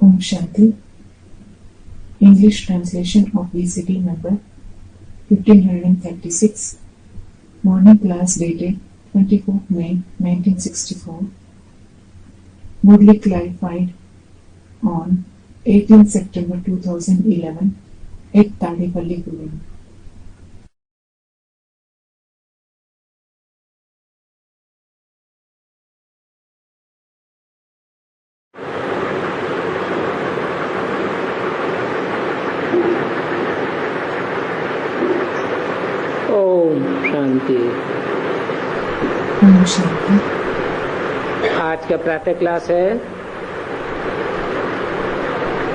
Om Shanti. English translation of VCD number 1536. Morning class dated 24th May 1964. Murli clarified on 18th September 2011 at Tadepalli Guru. Om Shanti. Om Shanti. आज का प्रातः class है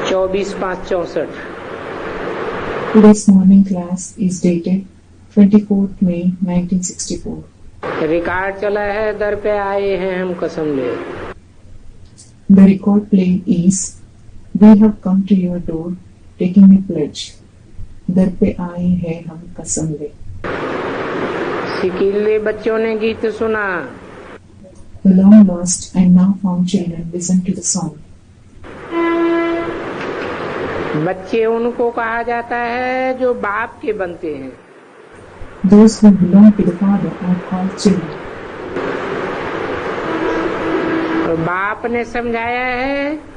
24/5/64। Today's morning class is dated 24th May 1964. Record चला है, दर पे आए हैं हम कसम ले। The record playing is We have come to your door taking a pledge. दर पे आए हैं हम कसम ले। सिकीले बच्चों ने गीत सुना। The long lost and now found children listen to the song. बच्चे उनको कहा जाता है जो बाप के बनते हैं। Those who belong to the Father are called children. और बाप ने समझाया है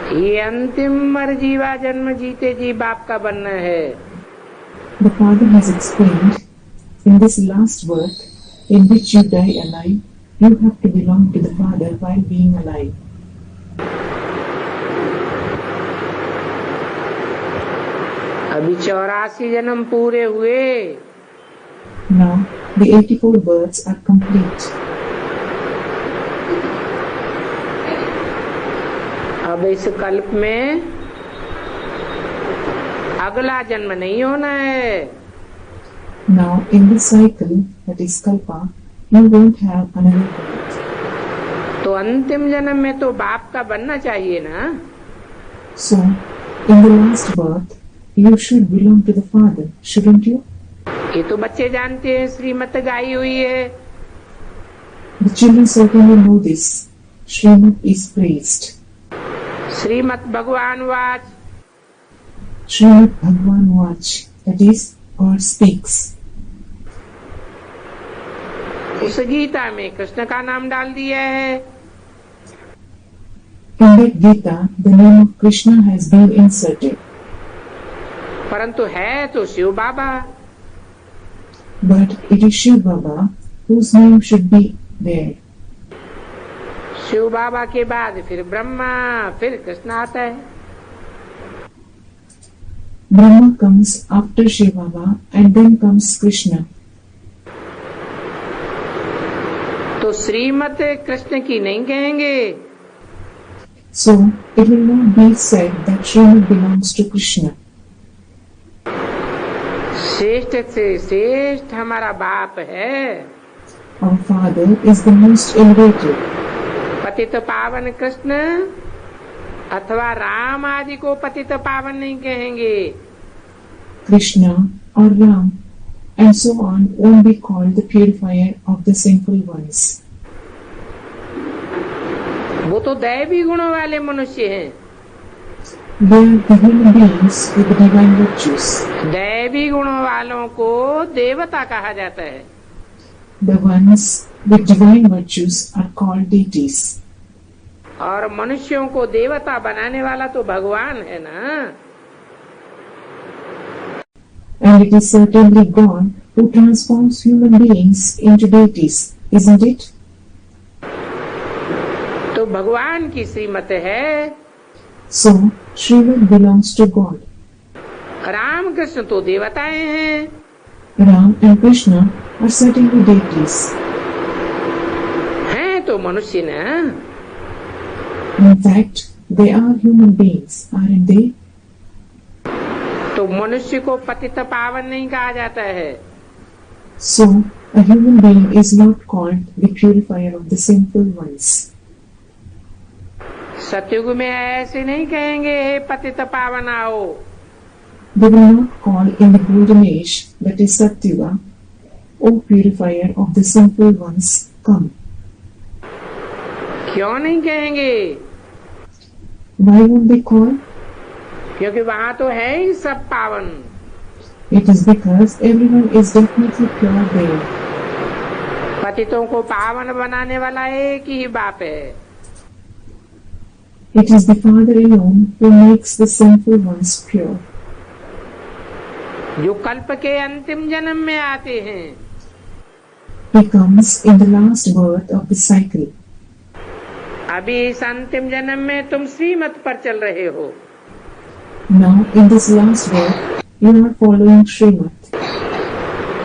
ये अंतिम मरजीवा जन्म जीते जी बाप का बनना है। The Father has explained, in this last birth, in which you die alive, you have to belong to the Father while being alive. अभी 84 जन्म पूरे हुए। Now, the 84 births are complete. अब इस कल्प में अगला जन्म नहीं होना है। Now, in this cycle, that is Kalpa, you won't have another birth. तो अंतिम जन्म में तो बाप का बनना चाहिए ना। So, in the last birth, you should belong to the Father, shouldn't you? ये तो बच्चे जानते हैं, श्रीमत गाई हुई है। The children certainly know this. Srimad is praised. श्रीमत भगवान watch. Srimad Bhagwan Vach, that is, God speaks. उस गीता में कृष्ण का नाम डाल दिया है। In that Gita, the name of Krishna has been inserted. परंतु है तो शिव बाबा। But it is Shiv Baba whose name should be there. Shiv बाबा के बाद फिर ब्रह्मा, फिर कृष्ण आता है। Brahma comes after Shiv Baba and then comes Krishna. तो श्रीमत कृष्ण की नहीं कहेंगे। So, it will not be said that Srimad belongs to Krishna. श्रेष्ठ से श्रेष्ठ हमारा बाप है। Our Father is the most elevated. पतित पावन कृष्ण अथवा राम आदि को पतित पावन नहीं कहेंगे। Krishna or Ram and so on won't be called the purifier of the sinful ones. वो तो दैवी गुणों वाले मनुष्य हैं। They are the human beings with the divine virtues. दैवी गुणों वालों को देवता कहा जाता है। The ones with divine virtues are called deities. और मनुष्यों को देवता बनाने वाला तो भगवान है ना। And it is certainly God who transforms human beings into deities, isn't it? तो भगवान की श्रीमत है। So, Srimad belongs to God. Ram Krishna तो देवताएं हैं। Ram and Krishna are certainly deities. हैं तो मनुष्य ना। In fact, they are human beings, aren't they? तो मनुष्य को पतित पावन नहीं कहा जाता है। So, a human being is not called the purifier of the sinful ones. सतयुग में ऐसे नहीं कहेंगे हे पतित पावन आओ। They will not call in the golden age, that is Satyuga, O purifier of the sinful ones, come. क्यों नहीं कहेंगे? Why won't they call? क्योंकि वहां तो है ही सब पावन। It is because everyone is definitely pure there. पतितों को पावन बनाने वाला एक ही बाप है। It is the Father alone who makes the sinful ones pure. जो कल्प के अंतिम जन्म में आते हैं, He comes in the last birth of the cycle. अभी इस अंतिम जन्म में तुम श्रीमत पर चल रहे हो। Now in this last birth, you are following Srimad.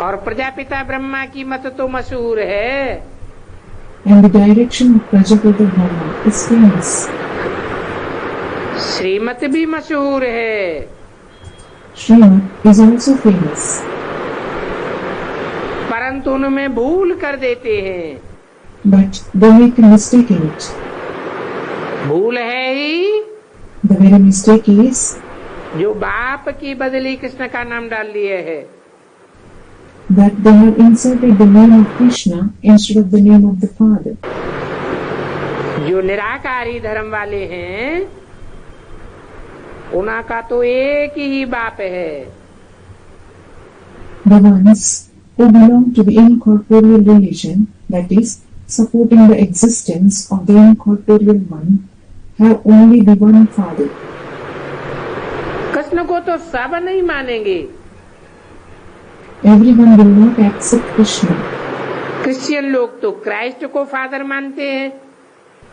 और प्रजापिता ब्रह्मा की मत तो मशहूर है। And the direction of Prajapati Brahma is famous. श्रीमत भी मशहूर है। Srimad is also famous. परंतु उनमें भूल कर देते हैं। But they make a mistake in it. भूल है ही The very mistake is जो बाप की बदली कृष्ण का नाम डाल लिए है। that they have inserted the name of Krishna instead of the name of the Father. जो निराकारी धर्म वाले हैं, उनका तो एक ही बाप है। The ones who belong to the incorporeal religion, that is, supporting the existence of the incorporeal one, have only the one Father. Krishna को तो सब नहीं मानेंगे। Everyone will not accept Krishna. Christian लोग तो क्राइस्ट को फादर मानते हैं।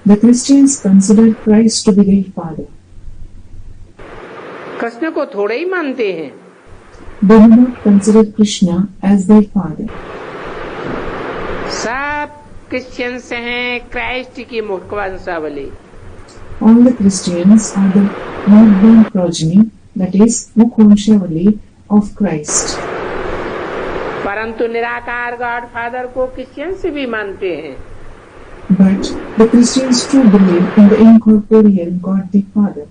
The Christians consider Christ to be their Father. Krishna को थोड़े ही मानते हैं। They do not consider Krishna as their Father. सब क्रिश्चियंस हैं क्राइस्ट की मुखवंशावली। All the Christians are the not-born progeny, that is, Mukhvamshavali of Christ. परंतु निराकार गॉड फादर को क्रिश्चियंस भी मानते हैं। But the Christians too believe in the incorporeal God the Father.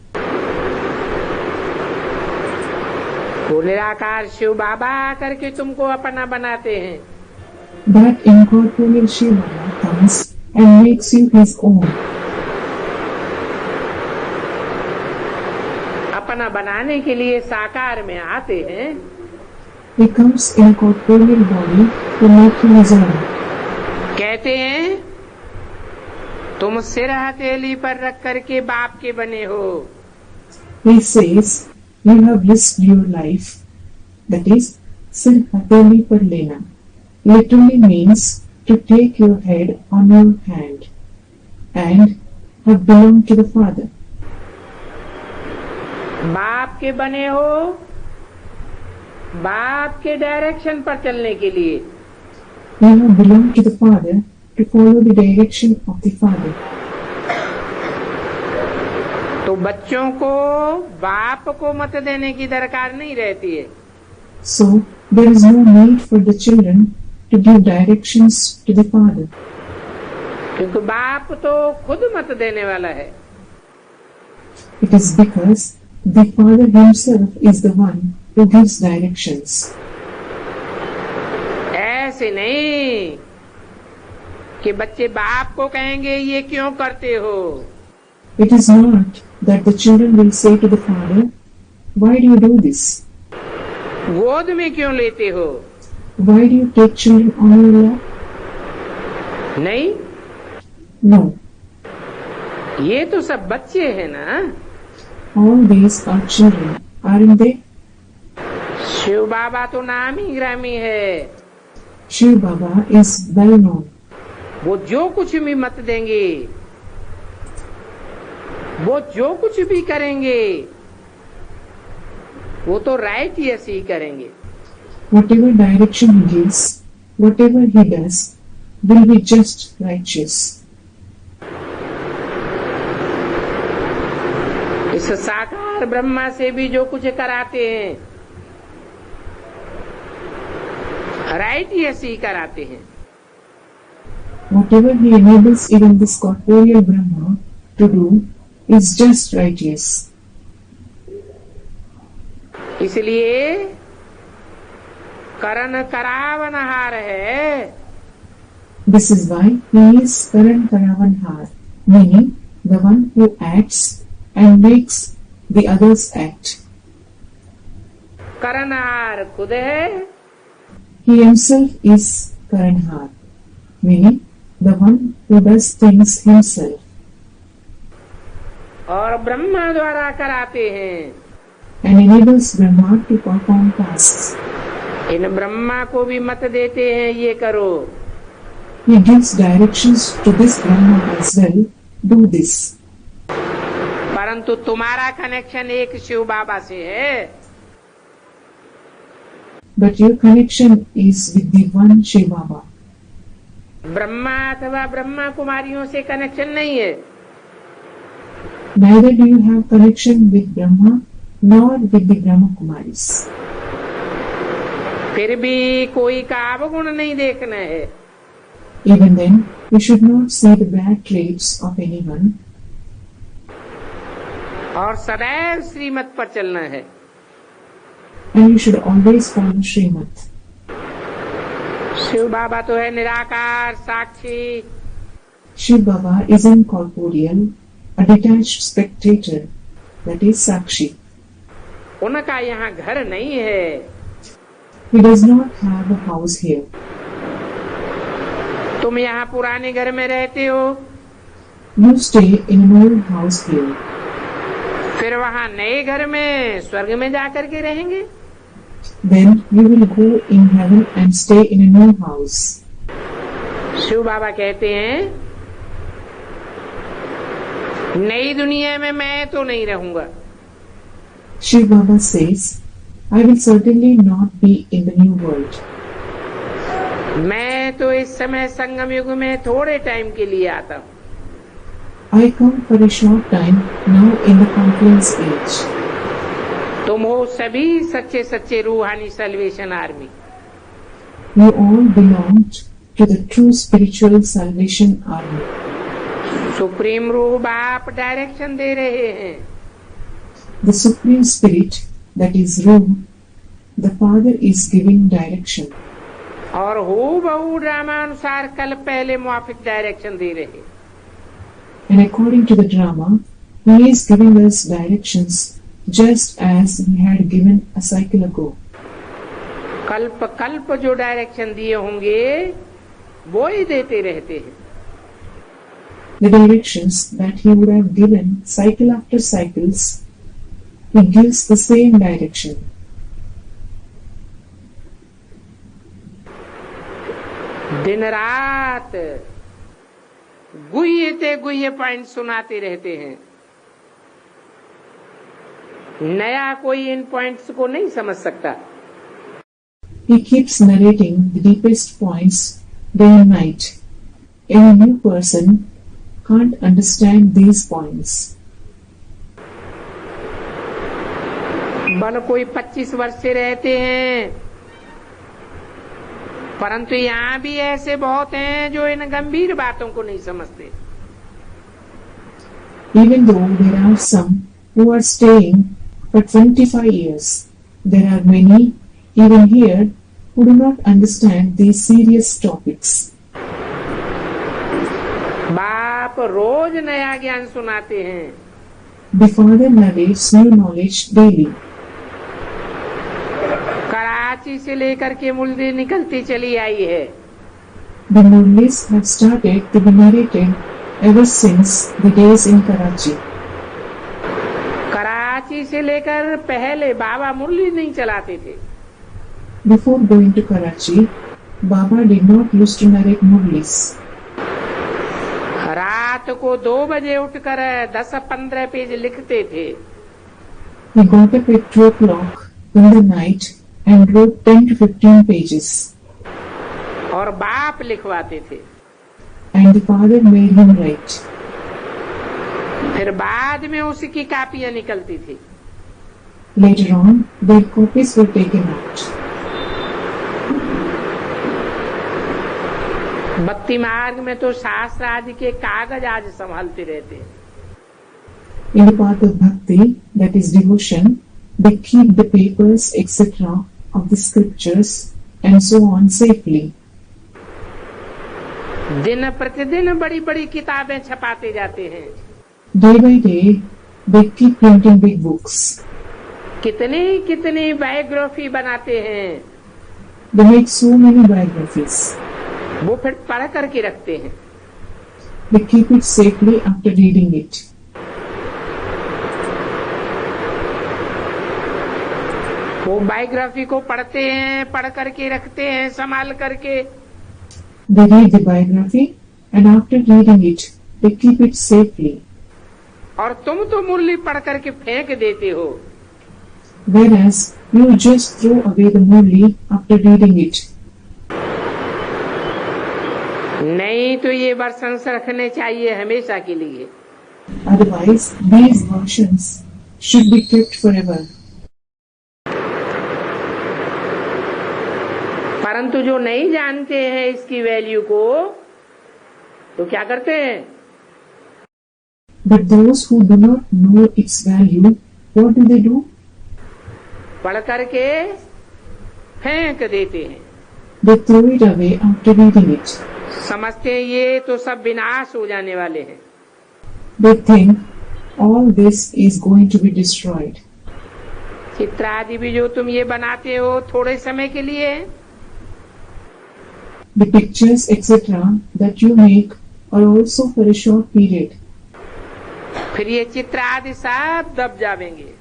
वो निराकार शिव बाबा करके तुमको अपना बनाते हैं। That incorporeal Shiva comes and makes you his own. अपना बनाने के लिए साकार में आते हैं। He comes in a corporeal body to make you his own. कहते हैं तुम सिर हथेली पर रख करके बाप के बने हो। He says, you have risked your life. That is, sir hateli par lena. Literally means to take your head on your hand and have belonged to the Father. बाप के बने हो, बाप के डायरेक्शन पर चलने के लिए। You have belonged to the Father to follow the direction of the Father. तो बच्चों को बाप को मत देने की दरकार नहीं रहती है। So there is no need for the children to give directions to the Father. क्योंकि बाप तो खुद मत देने वाला है। It is because the Father himself is the one who gives directions. ऐसे नहीं कि बच्चे बाप को कहेंगे ये क्यों करते हो। It is not that the children will say to the Father, why do you do this? गोद में क्यों लेते हो। Why do you take children on your lap? नहीं, No, ये तो सब बच्चे हैं ना। all these are children, aren't they? Shiv बाबा तो नाम ही ग्रामी है। Shiv Baba is well known. वो जो कुछ भी मत देंगे, वो जो कुछ भी करेंगे, वो तो राइट यस ही करेंगे। Whatever direction he gives, whatever he does, will be just righteous. इस साकार ब्रह्मा से भी जो कुछ कराते हैं, राइट यस ही कराते हैं। Whatever he enables even this corporeal Brahma to do is just righteous. इसलिए करण करावनहार है। This is why he is Karan Karavanhar, meaning the one who acts and makes the others act. करनहार खुद है, He himself is Karanhar, meaning the one who does things himself. और ब्रह्मा द्वारा कराते हैं। And enables Brahma to perform tasks. इन ब्रह्मा को भी मत देते हैं ये करो, He gives directions to this Brahma as well, do this. परंतु तुम्हारा कनेक्शन एक शिव बाबा से है, But your connection is with the one Shiv Baba. Brahma अथवा ब्रह्मा कुमारियों से कनेक्शन नहीं है। Neither do you have connection with Brahma nor with the Brahma Kumaris. फिर भी कोई का अवगुण नहीं देखना है। Even then, you should not see the bad traits of anyone, और सदैव श्रीमत पर चलना है। and you should always follow Srimad. Shiv बाबा तो है निराकार साक्षी, Shiv Baba is incorporeal, a detached spectator, that is Sakshi. उनका यहाँ घर नहीं है। He does not have a house here. तुम यहाँ पुराने घर में रहते हो, You stay in an old house here. फिर वहाँ नए घर में स्वर्ग में जाकर के रहेंगे। Then you will go in heaven and stay in a new house. Shiv बाबा कहते हैं नई दुनिया में मैं तो नहीं रहूंगा, Shiv Baba says, I will certainly not be in the new world. मैं तो इस समय संगम युग में थोड़े टाइम के लिए आता हूँ। I come for a short time now in the confluence age. तुम हो सभी सच्चे सच्चे रूहानी salvation army. You all belong to the true spiritual salvation army. Supreme रूह बाप डायरेक्शन दे रहे हैं। The Supreme Spirit, that is Ruh, the Father is giving direction. और हूबहू ड्रामानुसार कल पहले मुआफिक डायरेक्शन दे रहे। And according to the drama, He is giving us directions just as He had given a cycle ago. कल्प कल्प जो डायरेक्शन दिए होंगे वो ही देते रहते हैं। The directions that He would have given cycle after cycles, He gives the same direction. दिन रात गुह्य पॉइंट सुनाते रहते हैं। नया कोई इन पॉइंट्स को नहीं समझ सकता। He keeps narrating the deepest points day and night. Any new person can't understand these points. बन कोई 25 वर्ष से रहते हैं, परंतु यहाँ भी ऐसे बहुत हैं जो इन गंभीर बातों को नहीं समझते। Even though there are some who are staying for 25 years, there are many even here who do not understand these serious topics. बाप रोज नया ज्ञान सुनाते हैं। The Father narrates new knowledge daily. Karachi से लेकर के मुल्दी निकलती चली आई है। The Murlis have started to be narrated ever since the days in Karachi. Karachi से लेकर पहले बाबा मुरली नहीं चलाते थे। Before going to Karachi, Baba did not used to narrate Murlis. रात को 2 बजे उठकर 10-15 पेज लिखते थे। He got up at 2 o'clock in the night and wrote 10 to 15 pages. और बाप लिखवाते थे। And the Father made him write. फिर बाद में उसकी कापियां निकलती थी। Later on, their copies were taken out. भक्ति मार्ग में तो शास्त्र आदि के कागज आज संभालते रहते हैं। In the path of bhakti, that is devotion, they keep the papers, etc., of the scriptures and so on safely. दिन प्रतिदिन बड़ी बड़ी किताबें छपाते जाते हैं। Day by day, They keep printing big books. कितनी कितनी बायोग्राफी बनाते हैं, They make so many biographies. वो फिर पढ़ करके रखते हैं। They keep it safely after reading it. वो बायोग्राफी को पढ़ते हैं, पढ़ करके रखते हैं संभाल करके। They read the biography and after reading it, they keep it safely. और तुम तो मुरली पढ़ करके फेंक देते हो। Whereas you just throw away the murli after reading it. नहीं तो ये वर्षंस रखने चाहिए हमेशा के लिए। Otherwise, these versions should be kept forever. परंतु जो नहीं जानते हैं इसकी वैल्यू को, तो क्या करते हैं? But those who do not know its value, what do they do? पढ़ करके फेंक देते हैं। They throw it away after reading it. समझते हैं ये तो सब विनाश हो जाने वाले हैं। They think all this is going to be destroyed. चित्र आदि भी जो तुम ये बनाते हो थोड़े समय के लिए, The pictures, etc., that you make are also for a short period. फिर ये चित्र आदि सब दब जाएंगे।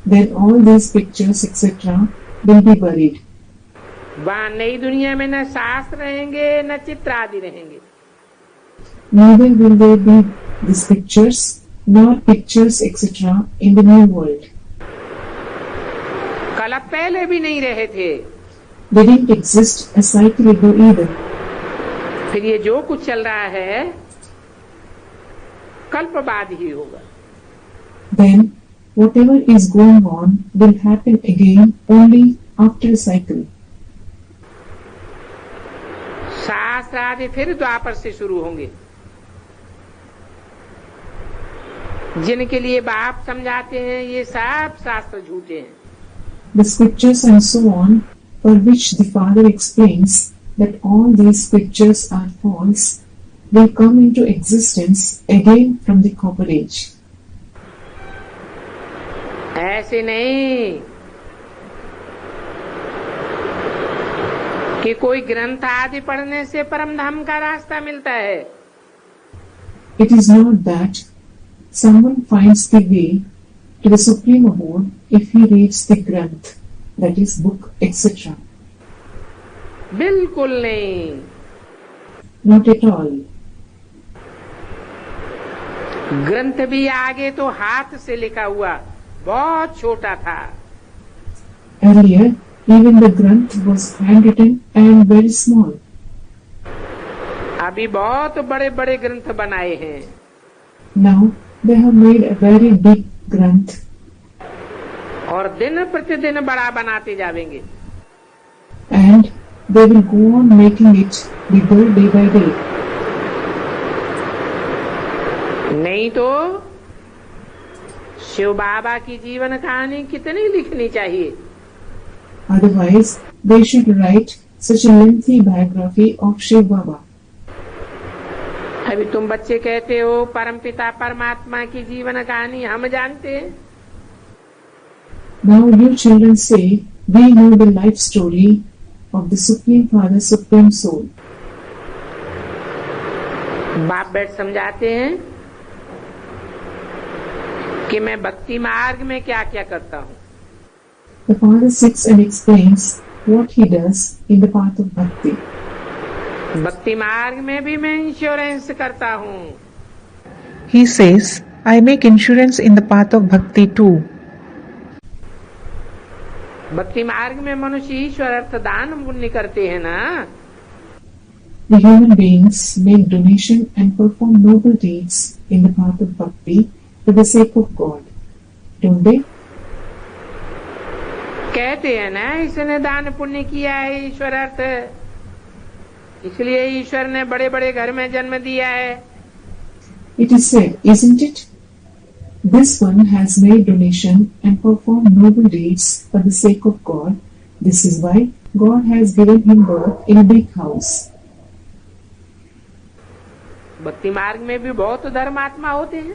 Then all these pictures, etc., will be buried. वहाँ नई दुनिया में न शास्त्र रहेंगे न चित्र आदि रहेंगे। Neither will there be these pictures, nor pictures, etc., in the new world. कल पहले भी नहीं रहे थे। They didn't exist a cycle ago either. फिर ये जो कुछ चल रहा है कल्प बाद ही होगा। Then, whatever is going on will happen again only after a cycle. शास्त्र आदि फिर द्वापर से शुरू होंगे। जिनके लिए बाप समझाते हैं ये सब शास्त्र झूठे हैं। The scriptures and so on, for which the Father explains that all these scriptures are false, will come into existence again from the copper age. ऐसे नहीं कि कोई ग्रंथ आदि पढ़ने से परम धाम का रास्ता मिलता है। It is not that someone finds the way to the supreme abode if he reads the Granth, that is book, etc. बिल्कुल नहीं। Not at all. ग्रंथ भी आगे तो हाथ से लिखा हुआ बहुत छोटा था। Earlier, even the Granth was handwritten and very small. अभी बहुत बड़े बड़े ग्रंथ बनाए हैं। Now, they have made a very big Granth. और दिन प्रतिदिन बड़ा बनाते जाएंगे। And they will go on making it bigger day by day. नहीं तो शिव बाबा की जीवन कहानी कितनी लिखनी चाहिए? Otherwise, they should write such a lengthy biography of Shiv Baba. अभी तुम बच्चे कहते हो परमपिता परमात्मा की जीवन कहानी हम जानते हैं। Now you children say, we know the life story of the Supreme Father, Supreme Soul. बाप बैठ समझाते हैं कि मैं भक्ति मार्ग में क्या क्या करता हूँ। The Father sits and explains what he does in the path of bhakti. भक्ति मार्ग में भी मैं इंश्योरेंस करता हूँ। He says, I make insurance in the path of bhakti too. भक्ति मार्ग में मनुष्य ईश्वर अर्थ दान पुण्य करते हैं ना। The human beings make donation and perform noble deeds in the path of bhakti for the sake of God, don't they? कहते हैं ना इसने दान पुण्य किया है ईश्वर अर्थ, इसलिए ईश्वर ने बड़े बड़े घर में जन्म दिया है। It is said, isn't it? This one has made donation and performed noble deeds for the sake of God. This is why God has given him birth in a big house. भक्ति मार्ग में भी बहुत धर्मात्मा होते हैं।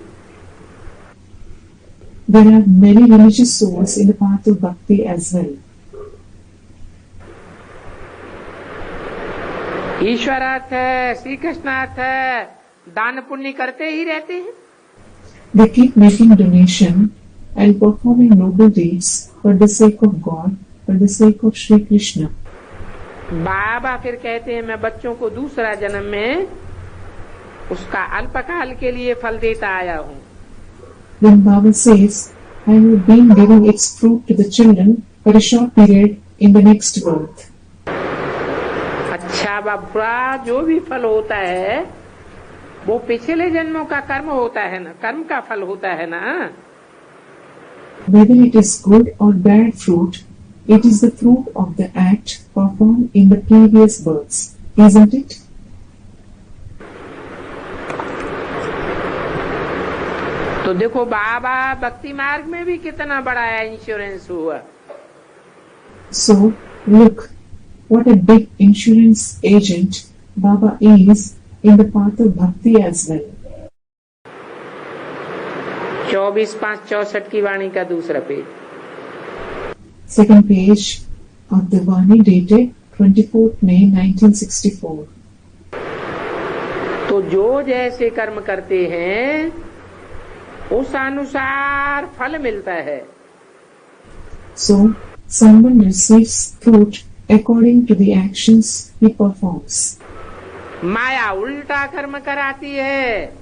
There are many religious souls in the path of bhakti as well. ईश्वरार्थ है, श्री कृष्णार्थ है, दान पुण्य करते ही रहते हैं। They keep making donation and performing noble deeds for the sake of God, for the sake of Shri Krishna. बाबा फिर कहते हैं मैं बच्चों को दूसरा जन्म में उसका अल्पकाल के लिए फल देता आया हूँ। Then Baba says, I have been giving its fruit to the children for a short period in the next birth. अच्छा बाबा, जो भी फल होता है वो पिछले जन्मों का कर्म होता है ना, कर्म का फल होता है ना। Whether it is good or bad fruit, it is the fruit of the act performed in the previous births, isn't it? तो देखो बाबा भक्ति मार्ग में भी कितना बड़ा इंश्योरेंस हुआ। So, look, what a big insurance agent Baba is in the path of bhakti as well. 24/5/64 की वाणी का दूसरा page. Second page of the Vani dated 24th May 1964. तो जो जैसे कर्म करते हैं उस अनुसार फल मिलता है। So, someone receives fruit according to the actions he performs. माया उल्टा कर्म कराती है,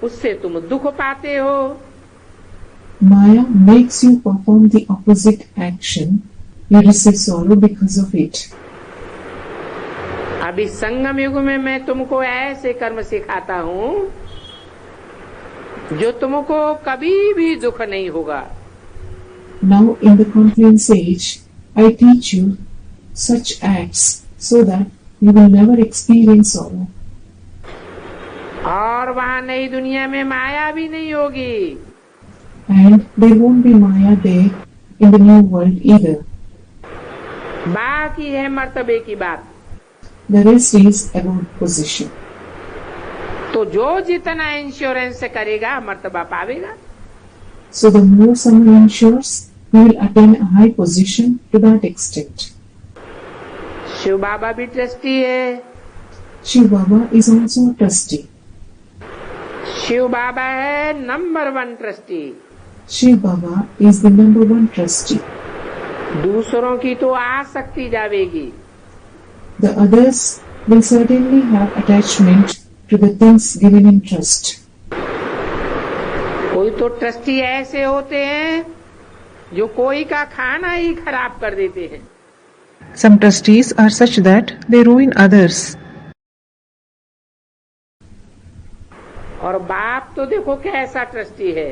उससे तुम दुख पाते हो। Maya makes you perform the opposite action. You receive sorrow because of it. अभी संगम युग में मैं तुमको ऐसे कर्म सिखाता हूँ जो तुमको कभी भी दुख नहीं होगा। Now in the confluence age, I teach you such acts so that you will never experience sorrow. और वहाँ नई दुनिया में माया भी नहीं होगी। And there won't be Maya there in the new world either. बाकी है मर्तबे की बात। The rest is about position. तो जो जितना इंश्योरेंस करेगा मर्तबा पावेगा। So the more someone insures, he will attain a high position to that extent. Shiv बाबा भी ट्रस्टी है। Shiv Baba is also a trustee. Shiv बाबा है number 1 trustee. Shiv Baba is the number 1 trustee. दूसरों की तो आसक्ति जावेगी। The others will certainly have attachment to the things given in trust. कोई तो trustee ऐसे होते हैं जो कोई का खाना ही खराब कर देते हैं। Some trustees are such that they ruin others. और बाप तो देखो कैसा ट्रस्टी है।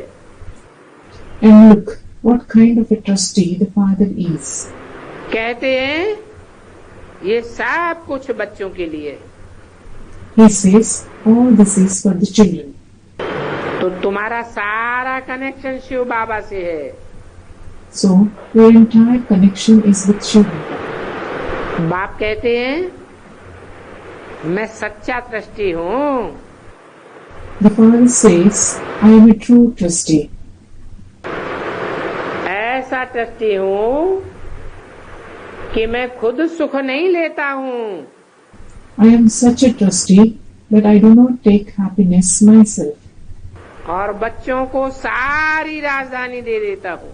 And look what kind of a trustee the father is. कहते हैं ये सब कुछ बच्चों के लिए। He says all this is for the children. तो तुम्हारा सारा कनेक्शन शिव बाबा से है। So your entire connection is with Shiv Baba. बाप कहते हैं मैं सच्चा ट्रस्टी हूँ। The father says, I am a true trustee. ऐसा ट्रस्टी हूँ कि मैं खुद सुख नहीं लेता हूँ। I am such a trustee that I do not take happiness myself. और बच्चों को सारी राजधानी दे देता हूँ।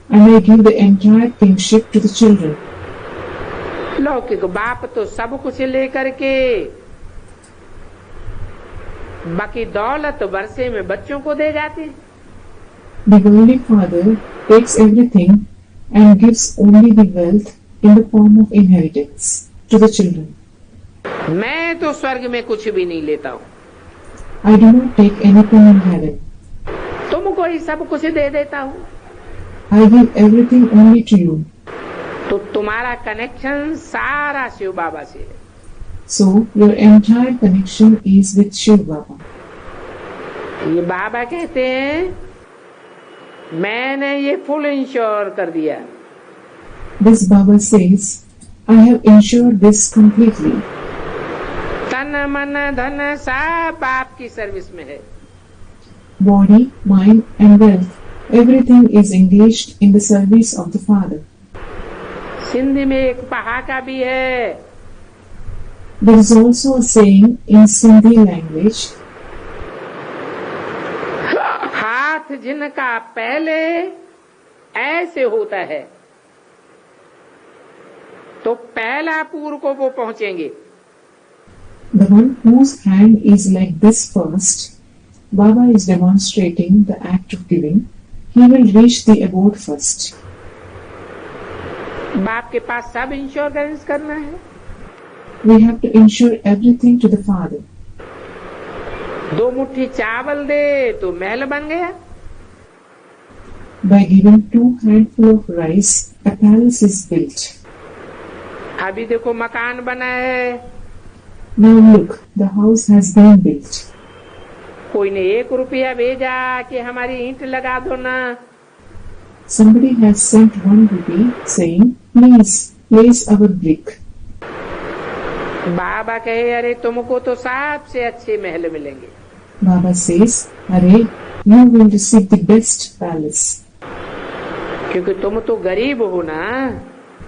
And I give the entire kingship to the children. लौकिक बाप तो सब कुछ लेकर के बाकी दौलत वर्षे में बच्चों को दे जाते हैं। The Holy Father takes everything and gives only the wealth in the form of inheritance to the children. मैं तो स्वर्ग में कुछ भी नहीं लेता हूँ। I do not take anything in heaven. तुमको ही सब कुछ दे देता हूँ। I give everything only to you. तो तुम्हारा कनेक्शन सारा शिव बाबा से है। So your entire connection is with Shiv Baba. ये बाबा कहते हैं मैंने ये फुल इंश्योर कर दिया। This Baba says, I have ensured this completely. तन मन धन सब बाप की सर्विस में है। body, mind, and wealth, everything is engaged in the service of the Father. Sindhi में एक पहाका भी है, There is also a saying in Sindhi language, हाथ जिनका पहले ऐसे होता है तो पहला पूर को वो पहुंचेंगे। the one whose hand is like this first, Baba is demonstrating the act of giving, he will reach the abode first. बाप के पास सब इंश्योरेंस करना है, We have to ensure everything to the Father. दो मुट्ठी चावल दे तो महल बन गया, By giving 2 handfuls of rice, a palace is built. अभी देखो मकान बना है, Now look, the house has been built. कोई ने 1 रुपया भेजा कि हमारी ईंट लगा दो ना, Somebody has sent 1 rupee saying, please place our brick. बाबा कहे अरे तुमको तो सबसे अच्छे महल मिलेंगे, Baba says, Arey, you will receive the best palace क्योंकि तुम तो गरीब हो ना।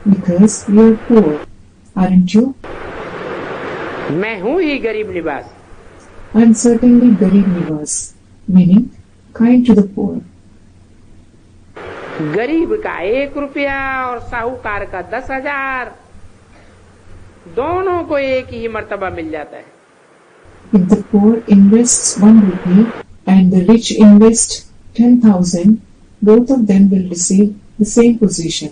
because you are poor, aren't you? मैं हूँ ही गरीब निवास, I am certainly Garib Nivas, meaning kind to the poor. गरीब का 1 रुपया और साहूकार का 10,000, दोनों को एक ही मर्तबा मिल जाता है। If the poor invests 1 rupee and the rich invest 10,000, both of them will receive the same position.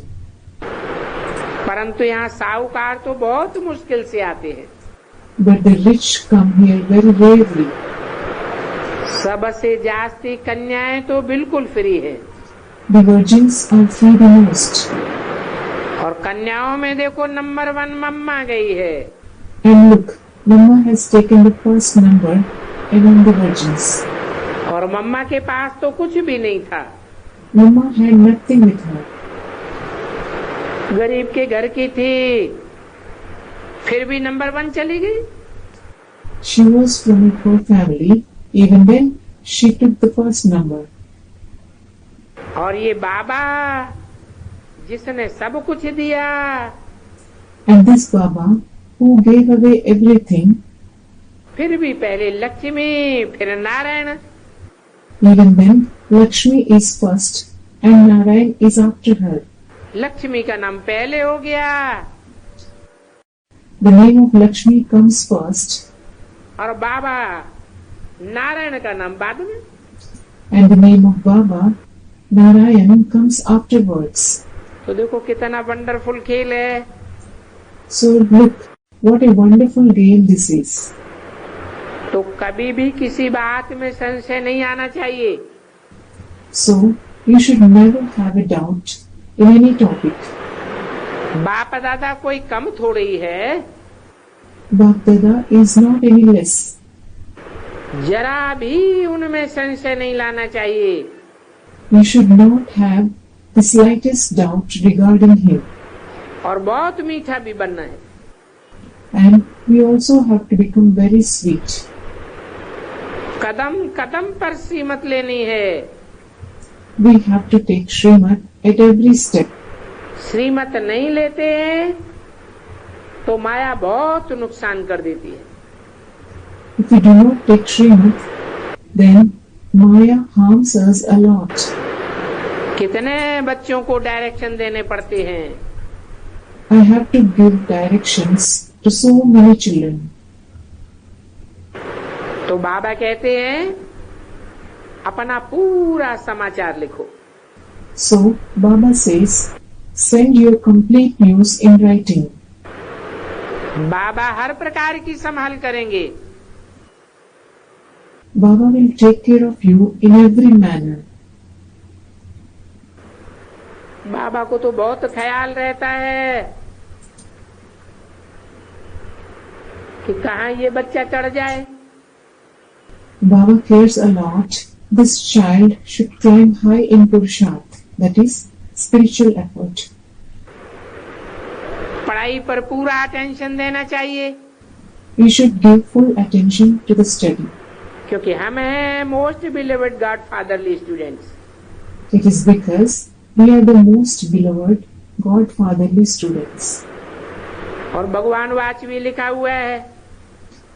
परंतु यहाँ साहूकार तो बहुत मुश्किल से आते हैं, But the rich come here very rarely. सबसे जास्ती कन्याएं तो बिल्कुल फ्री है, The virgins are free the most. और कन्याओं में देखो नंबर 1 मम्मा गई है, And look, Mama has taken the first number among the virgins. और मम्मा के पास तो कुछ भी नहीं था, Mama had nothing with her. गरीब के घर की थी, फिर भी नंबर 1 चली गई। She was from a poor family. Even then, she took the first number. और ये बाबा जिसने सब कुछ दिया, And this Baba, who gave away everything, फिर भी पहले लक्ष्मी फिर Narayan, even then, Lakshmi is first and Narayan is after her. Lakshmi का नाम पहले हो गया The name of Lakshmi comes first और बाबा नारायण का नाम बाद में। and the name of Baba, Narayan, comes afterwards. तो देखो कितना वंडरफुल खेल है। So look, what a wonderful game this is. तो कभी भी किसी बात में संशय नहीं आना चाहिए। So, you should never have a doubt in any topic. बाप दादा कोई कम थोड़ी है, Bap Dada is not any less. जरा भी उनमें संशय नहीं लाना चाहिए। We should not have the slightest doubt regarding him. और बहुत मीठा भी बनना है। And we also have to become very sweet. कदम कदम पर सीमत लेनी है। We have to take Srimad at every step. श्रीमत नहीं लेते हैं तो माया बहुत नुकसान कर देती है। If we do not take Srimad, then Maya harms us a lot. कितने बच्चों को डायरेक्शन देने पड़ते हैं। I have to give directions to so many children. तो बाबा कहते हैं अपना पूरा समाचार लिखो। So Baba says, send your complete news in writing. बाबा हर प्रकार की संभाल करेंगे। Baba will take care of you in every manner. बाबा को तो बहुत ख्याल रहता है कि कहाँ ये बच्चा चढ़ जाए। Baba cares a lot. This child should climb high in Purusharth, that is, spiritual effort. पढ़ाई पर पूरा अटेंशन देना चाहिए। We should give full attention to the study. क्योंकि हम हैं most beloved God fatherly students. It is because we are the most beloved God fatherly students. और भगवान वाच भी लिखा हुआ है।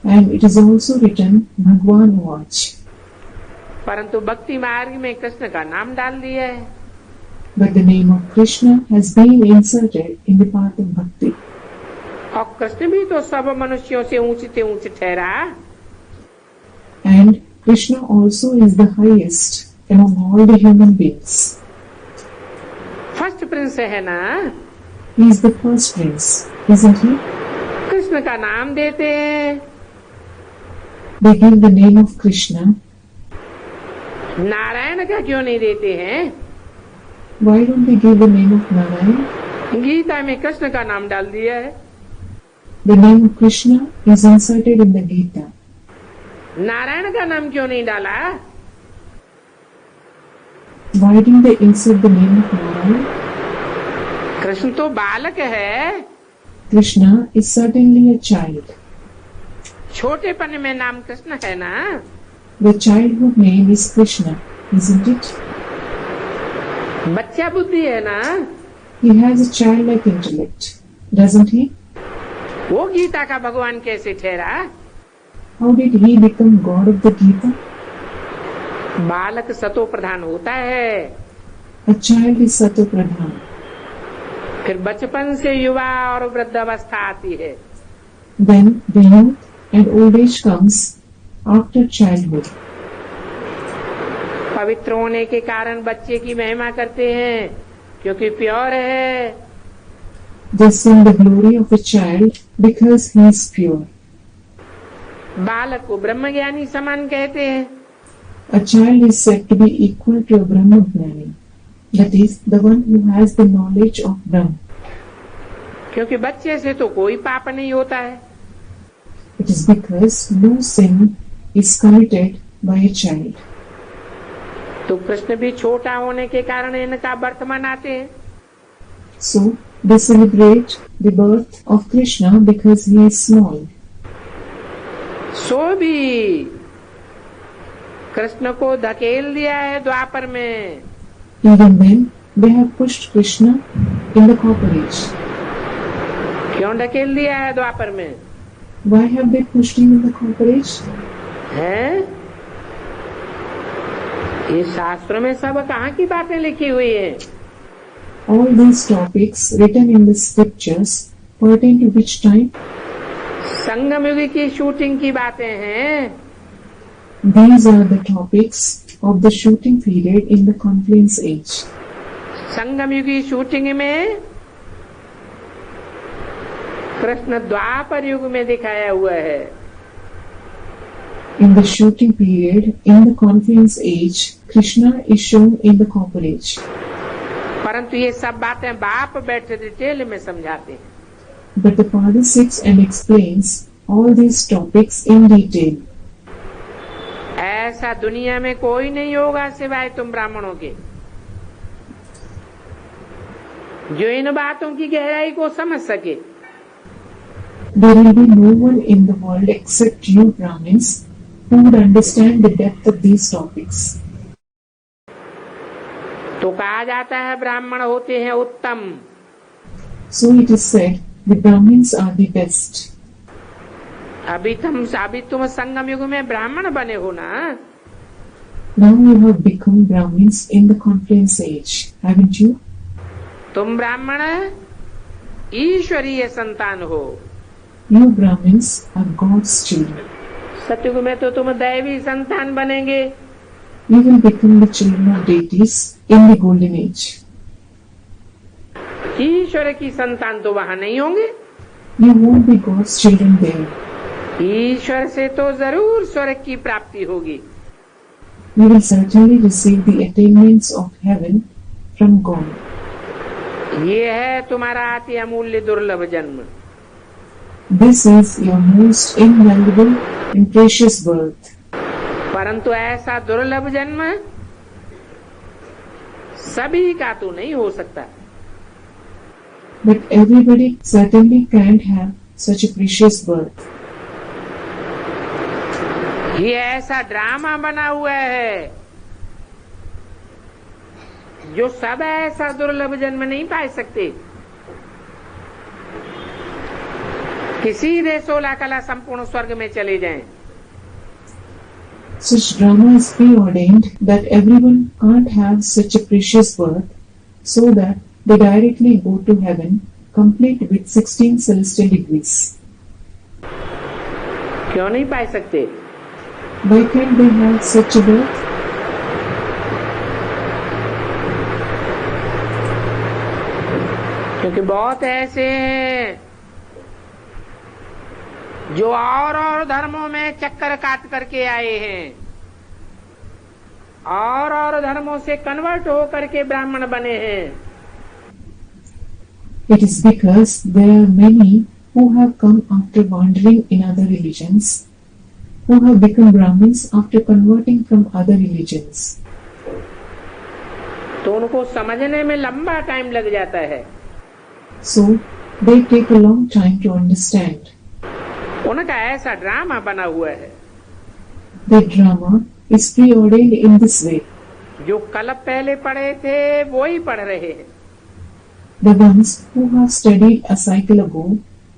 And it is also written Bhagwan Watch. परंतु भक्ति मार्ग में कृष्ण का नाम डाल दिया है। But the name of Krishna has been inserted in the path of bhakti. और कृष्ण भी तो सब मनुष्यों से ऊंचे ऊंचे ठहरा। And Krishna also is the highest among all the human beings. First Prince है ना। He is the first prince, isn't he? Krishna का नाम देते हैं। They give the name of Krishna. Narayan का क्यों नहीं देते हैं? Why don't they give the name of Narayan? Gita में कृष्ण का नाम डाल दिया है। The name of Krishna is inserted in the Gita. Narayan का नाम क्यों नहीं डाला? Why didn't they insert the name of Narayan? Krishna तो बालक है। Krishna is certainly a child. छोटेपन में नाम कृष्ण है ना। The childhood name is Krishna, isn't it? बच्चा बुद्धि है ना। He has a childlike intellect, doesn't he? वो गीता का भगवान कैसे ठहरा? How did he become God of the Gita? बालक सतो प्रधान होता है। A child is Sato Pradhan. फिर बचपन से युवा और वृद्धावस्था आती है। Then the youth and old age comes after childhood. पवित्र होने के कारण बच्चे की महिमा करते हैं, क्योंकि प्योर है। They sing the glory of a child because he is pure. बालक को ब्रह्मज्ञानी समान कहते हैं। A child is said to be equal to a Brahmagnani, that is, the one who has the knowledge of Brahm. क्योंकि बच्चे से तो कोई पाप नहीं होता है। It is because no sin is committed by a child. तो कृष्ण भी छोटा होने के कारण इनका व्रत मनाते हैं। So they celebrate the birth of Krishna because he is small. सो भी कृष्ण को धकेल दिया है द्वापर में। Even then, they have pushed Krishna in the copper age. क्यों धकेल दिया है द्वापर में? Why have they pushed him in the copper age? हैं? ये शास्त्रों में सब कहाँ की बातें लिखी हुई है? All these topics written in the scriptures pertain to which time? संगम युग की शूटिंग की बातें हैं। These are the topics of the shooting period in the confluence age. संगम युग की शूटिंग में कृष्ण द्वापर युग में दिखाया हुआ है। In the shooting period in the confluence age, Krishna is shown in the copper age. परंतु ये सब बातें बाप बैठे डिटेल में समझाते हैं। But the father sits and explains all these topics in detail. ऐसा दुनिया में कोई नहीं होगा सिवाय तुम ब्राह्मणों के, जो इन बातों की गहराई को समझ सके। There will be no one in the world except you Brahmins who would understand the depth of these topics. तो कहा जाता है ब्राह्मण होते हैं उत्तम। So it is said, the Brahmins are the best. अभी तुम संगम युग में ब्राह्मण बने हो ना। Now you have become Brahmins in the confluence age, haven't you? तुम ब्राह्मण ईश्वरीय संतान हो। You Brahmins are God's children. सतयुग में तो तुम दैवी संतान बनेंगे। You will become the children of deities in the golden age. ईश्वर की संतान तो वहाँ नहीं होंगे। You won't be God's children there. ईश्वर से तो जरूर स्वर्ग की प्राप्ति होगी। You will certainly receive the attainments of heaven from God. ये है तुम्हारा अति अमूल्य दुर्लभ जन्म। This is your most invaluable and precious birth. परंतु ऐसा दुर्लभ जन्म सभी का तो नहीं हो सकता। But everybody certainly can't have such a precious birth. ये ऐसा ड्रामा बना हुआ है जो सब ऐसा दुर्लभ जन्म नहीं पा सकते कि सीधे 16 कला संपूर्ण स्वर्ग में चले जाएं। Such drama is preordained that everyone can't have such a precious birth, so that they directly go to heaven, complete with 16 celestial degrees. क्यों नहीं पा सकते? Why can't they have such a birth? क्योंकि बहुत ऐसे हैं जो और धर्मों में चक्कर काट करके आए हैं और धर्मों से कन्वर्ट हो करके ब्राह्मण बने हैं। It is because there are many who have come after wandering in other religions, who have become Brahmins after converting from other religions. तो उनको समझने में लंबा टाइम लग जाता है। So they take a long time to understand. उनका ऐसा ड्रामा बना हुआ है। The drama is preordained in this way. जो कल पहले पढ़े थे वो ही पढ़ रहे हैं। The ones who have studied a cycle ago,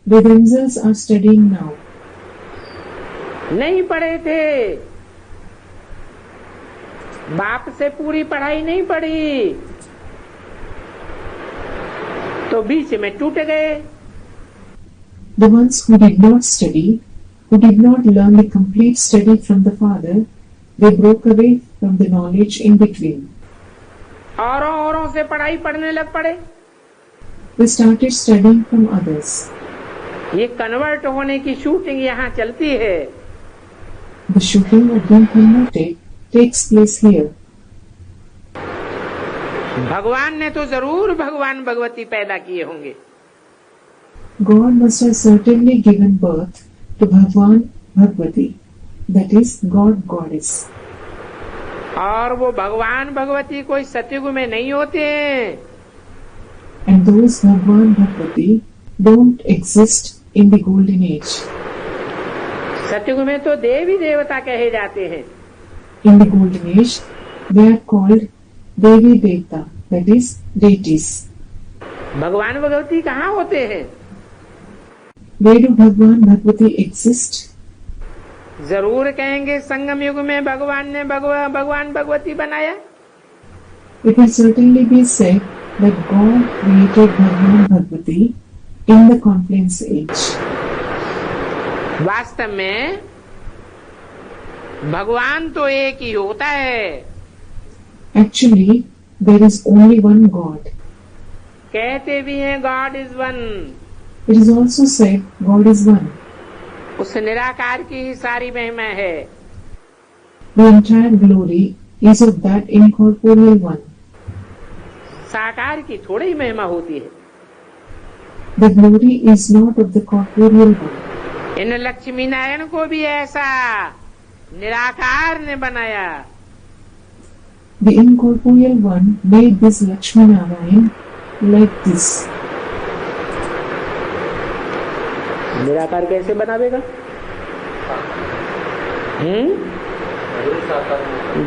they themselves are studying now. नहीं पढ़े थे, बाप से पूरी पढ़ाई नहीं पढ़ी तो बीच में टूट गए। The ones who did not study, who did not learn the complete study from the Father, they broke away from the knowledge in between. औरों से पढ़ाई पढ़ने लग पड़े। They started studying from others. ये कन्वर्ट होने की शूटिंग यहाँ चलती है। The shooting of being converted takes place here. भगवान ने तो जरूर भगवान भगवती पैदा किए होंगे। God must have certainly given birth to Bhagwan Bhagwati, that is, God Goddess. और वो भगवान भगवती कोई सतयुग में नहीं होते हैं। And those Bhagwan Bhagwati don't exist in the golden age. सतयुग में तो देवी देवता कहे जाते हैं। In the golden age, they are called Devi Devta, that is, deities. भगवान भगवती कहाँ होते हैं? Where do Bhagwan Bhagwati exist? जरूर कहेंगे संगम युग में भगवान ने भगवान भगवती बनाया। It will certainly be said that God created Bhagwan Bhagwati in the confluence age. वास्तव में भगवान तो एक ही होता है। Actually, there is only one God. कहते भी हैं God is one. It is also said God is one. उस निराकार की ही सारी महिमा है। The entire glory is of that incorporeal one. साकार की थोड़ी ही महिमा होती है। The glory is not of the corporeal one. इन लक्ष्मी नारायण को भी ऐसा निराकार ने बनाया। The incorporeal one made this Lakshmi Narayan like this. निराकार कैसे बनावेगा?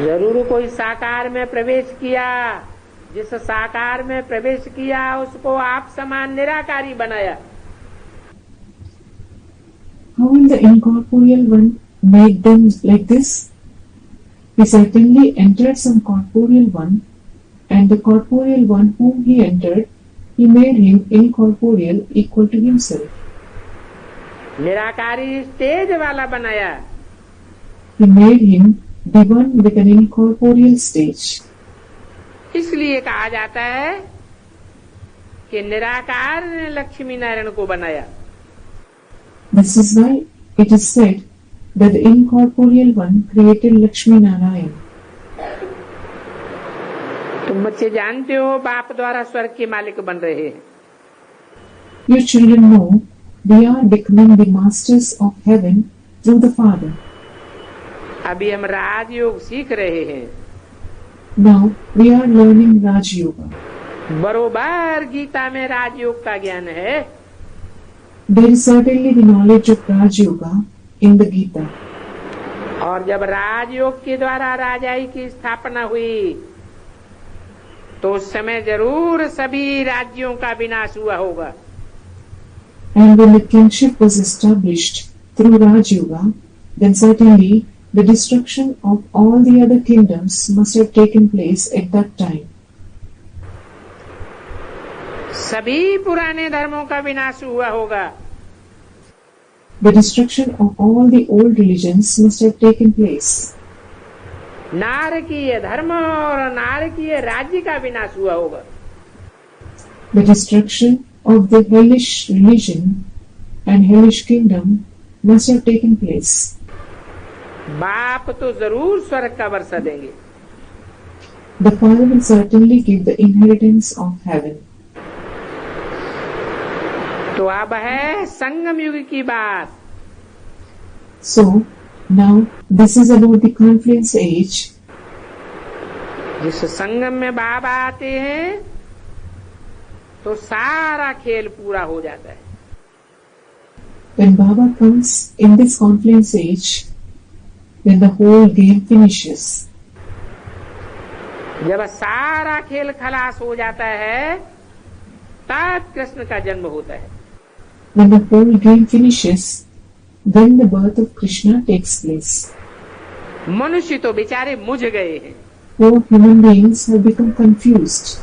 जरूर कोई साकार में प्रवेश किया। जिस साकार में प्रवेश किया उसको आप समान निराकारी बनाया। How will the incorporeal one make them like this? He certainly entered some corporeal one, and the corporeal one whom he entered, he made him incorporeal equal to himself. निराकारी स्टेज वाला बनाया। He made him the one with an incorporeal stage. इसलिए कहा जाता है कि निराकार ने लक्ष्मी नारायण को बनाया। This is why it is said that the incorporeal one created Lakshmi Narayan. तुम बच्चे जानते हो बाप द्वारा स्वर्ग के मालिक बन रहे हैं। Your children know they are becoming the masters of heaven through the Father. अभी हम राजयोग सीख रहे हैं। Now we are learning Raj Yoga. बरोबर गीता में राजयोग का ज्ञान है। There is certainly the knowledge of Raj Yoga in the Gita. और जब राजयोग के द्वारा राजाई की स्थापना हुई तो उस समय जरूर सभी राज्यों का विनाश हुआ होगा। And when the kingship was established through Raj Yoga, then certainly the destruction of all the other kingdoms must have taken place at that time. सभी पुराने धर्मों का विनाश हुआ होगा। The destruction of all the old religions must have taken place. नारकीय धर्म और नारकीय राज्य का विनाश हुआ होगा। The destruction of the hellish religion and hellish kingdom must have taken place. बाप तो जरूर स्वर्ग का वर्षा देंगे। The Father will certainly give the inheritance of heaven. तो अब है संगम युग की बात। So, now this is about the confluence age. जिस संगम में बाबा आते हैं तो सारा खेल पूरा हो जाता है। When Baba comes in this confluence age, then the whole game finishes. जब सारा खेल खलास हो जाता है तब कृष्ण का जन्म होता है। When the whole game finishes, then the birth of Krishna takes place. मनुष्य तो बेचारे मुझ गए हैं। Poor human beings have become confused.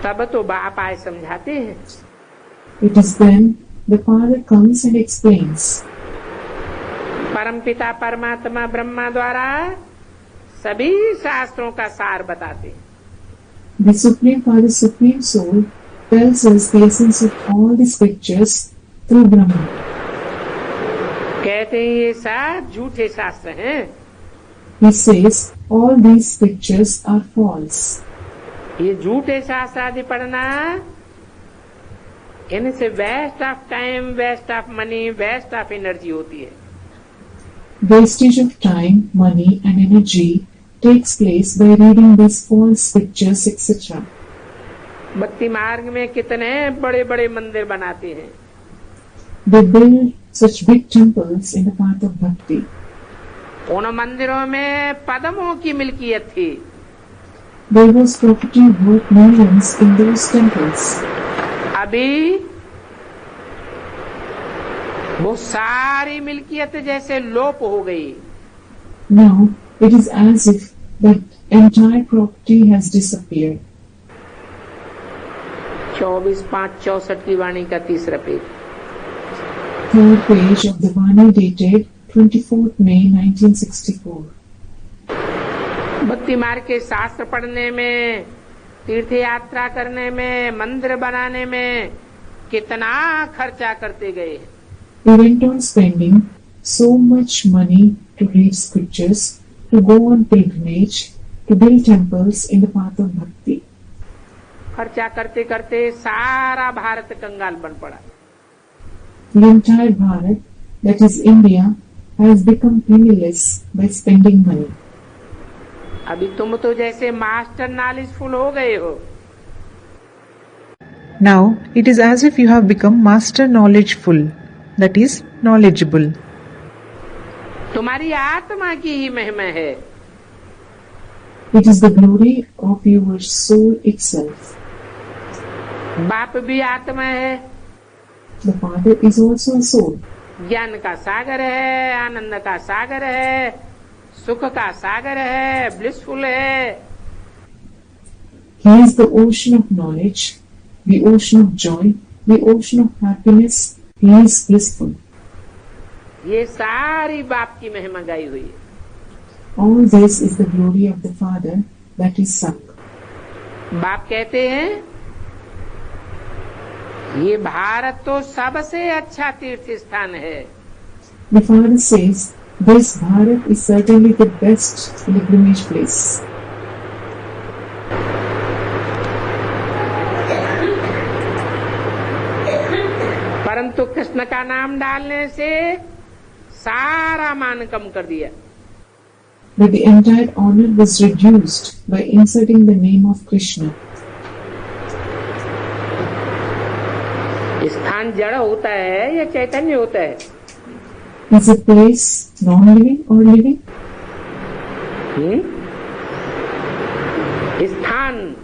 तब तो बाप आए समझाते हैं। It is then the Father comes and explains. परमपिता परमात्मा ब्रह्मा द्वारा सभी शास्त्रों का सार बताते हैं। The Supreme Father, Supreme Soul, tells us the essence of all the scriptures through Brahma. कहते हैं ये सब झूठे शास्त्र हैं। He says all these scriptures are false. ये झूठे शास्त्र आदि पढ़ना इनसे waste of time, waste of money, waste of energy होती है। Wastage of time, money and energy takes place by reading these false scriptures, etc. भक्ति मार्ग में कितने बड़े बड़े मंदिर बनाते हैं। They build such big temples in the path of bhakti. उन मंदिरों में पद्मों की मिल्कियत थी। There was property worth millions in those temples. अभी वो सारी मिल्कियत जैसे लोप हो गई। Now it is as if that entire property has disappeared. 24/5/64 की वाणी का तीसरा page. Third page of the Vani dated 24th May 1964. भक्ति मार्ग के शास्त्र पढ़ने में, तीर्थ यात्रा करने में, मंदिर बनाने में कितना खर्चा करते गए। We went on spending so much money to read scriptures, to go on pilgrimage, to build temples in the path of bhakti. खर्चा करते करते सारा भारत कंगाल बन पड़ा। The entire Bharat, that is India, has become penniless by spending money. अभी तुम तो जैसे मास्टर नॉलेजफुल हो गए हो। Now it is as if you have become master knowledgeful, that is, knowledgeable. तुम्हारी आत्मा की ही महिमा है। It is the glory of your soul itself. बाप भी आत्मा है। The Father is also a soul. ज्ञान का सागर है, आनंद का सागर है, सुख का सागर है, ब्लिसफुल है। He is the ocean of knowledge, the ocean of joy, the ocean of happiness. He is blissful. ये सारी बाप की महिमा गाई हुई है। All this is the glory of the Father that is sung. बाप कहते हैं ये भारत तो सबसे अच्छा तीर्थ स्थान है। The Father says, this Bharat is certainly the best pilgrimage place. परंतु कृष्ण का नाम डालने से सारा मान कम कर दिया। But the entire honor was reduced by inserting the name of Krishna. स्थान जड़ होता है या चैतन्य होता है? Is a place non-living or living? स्थान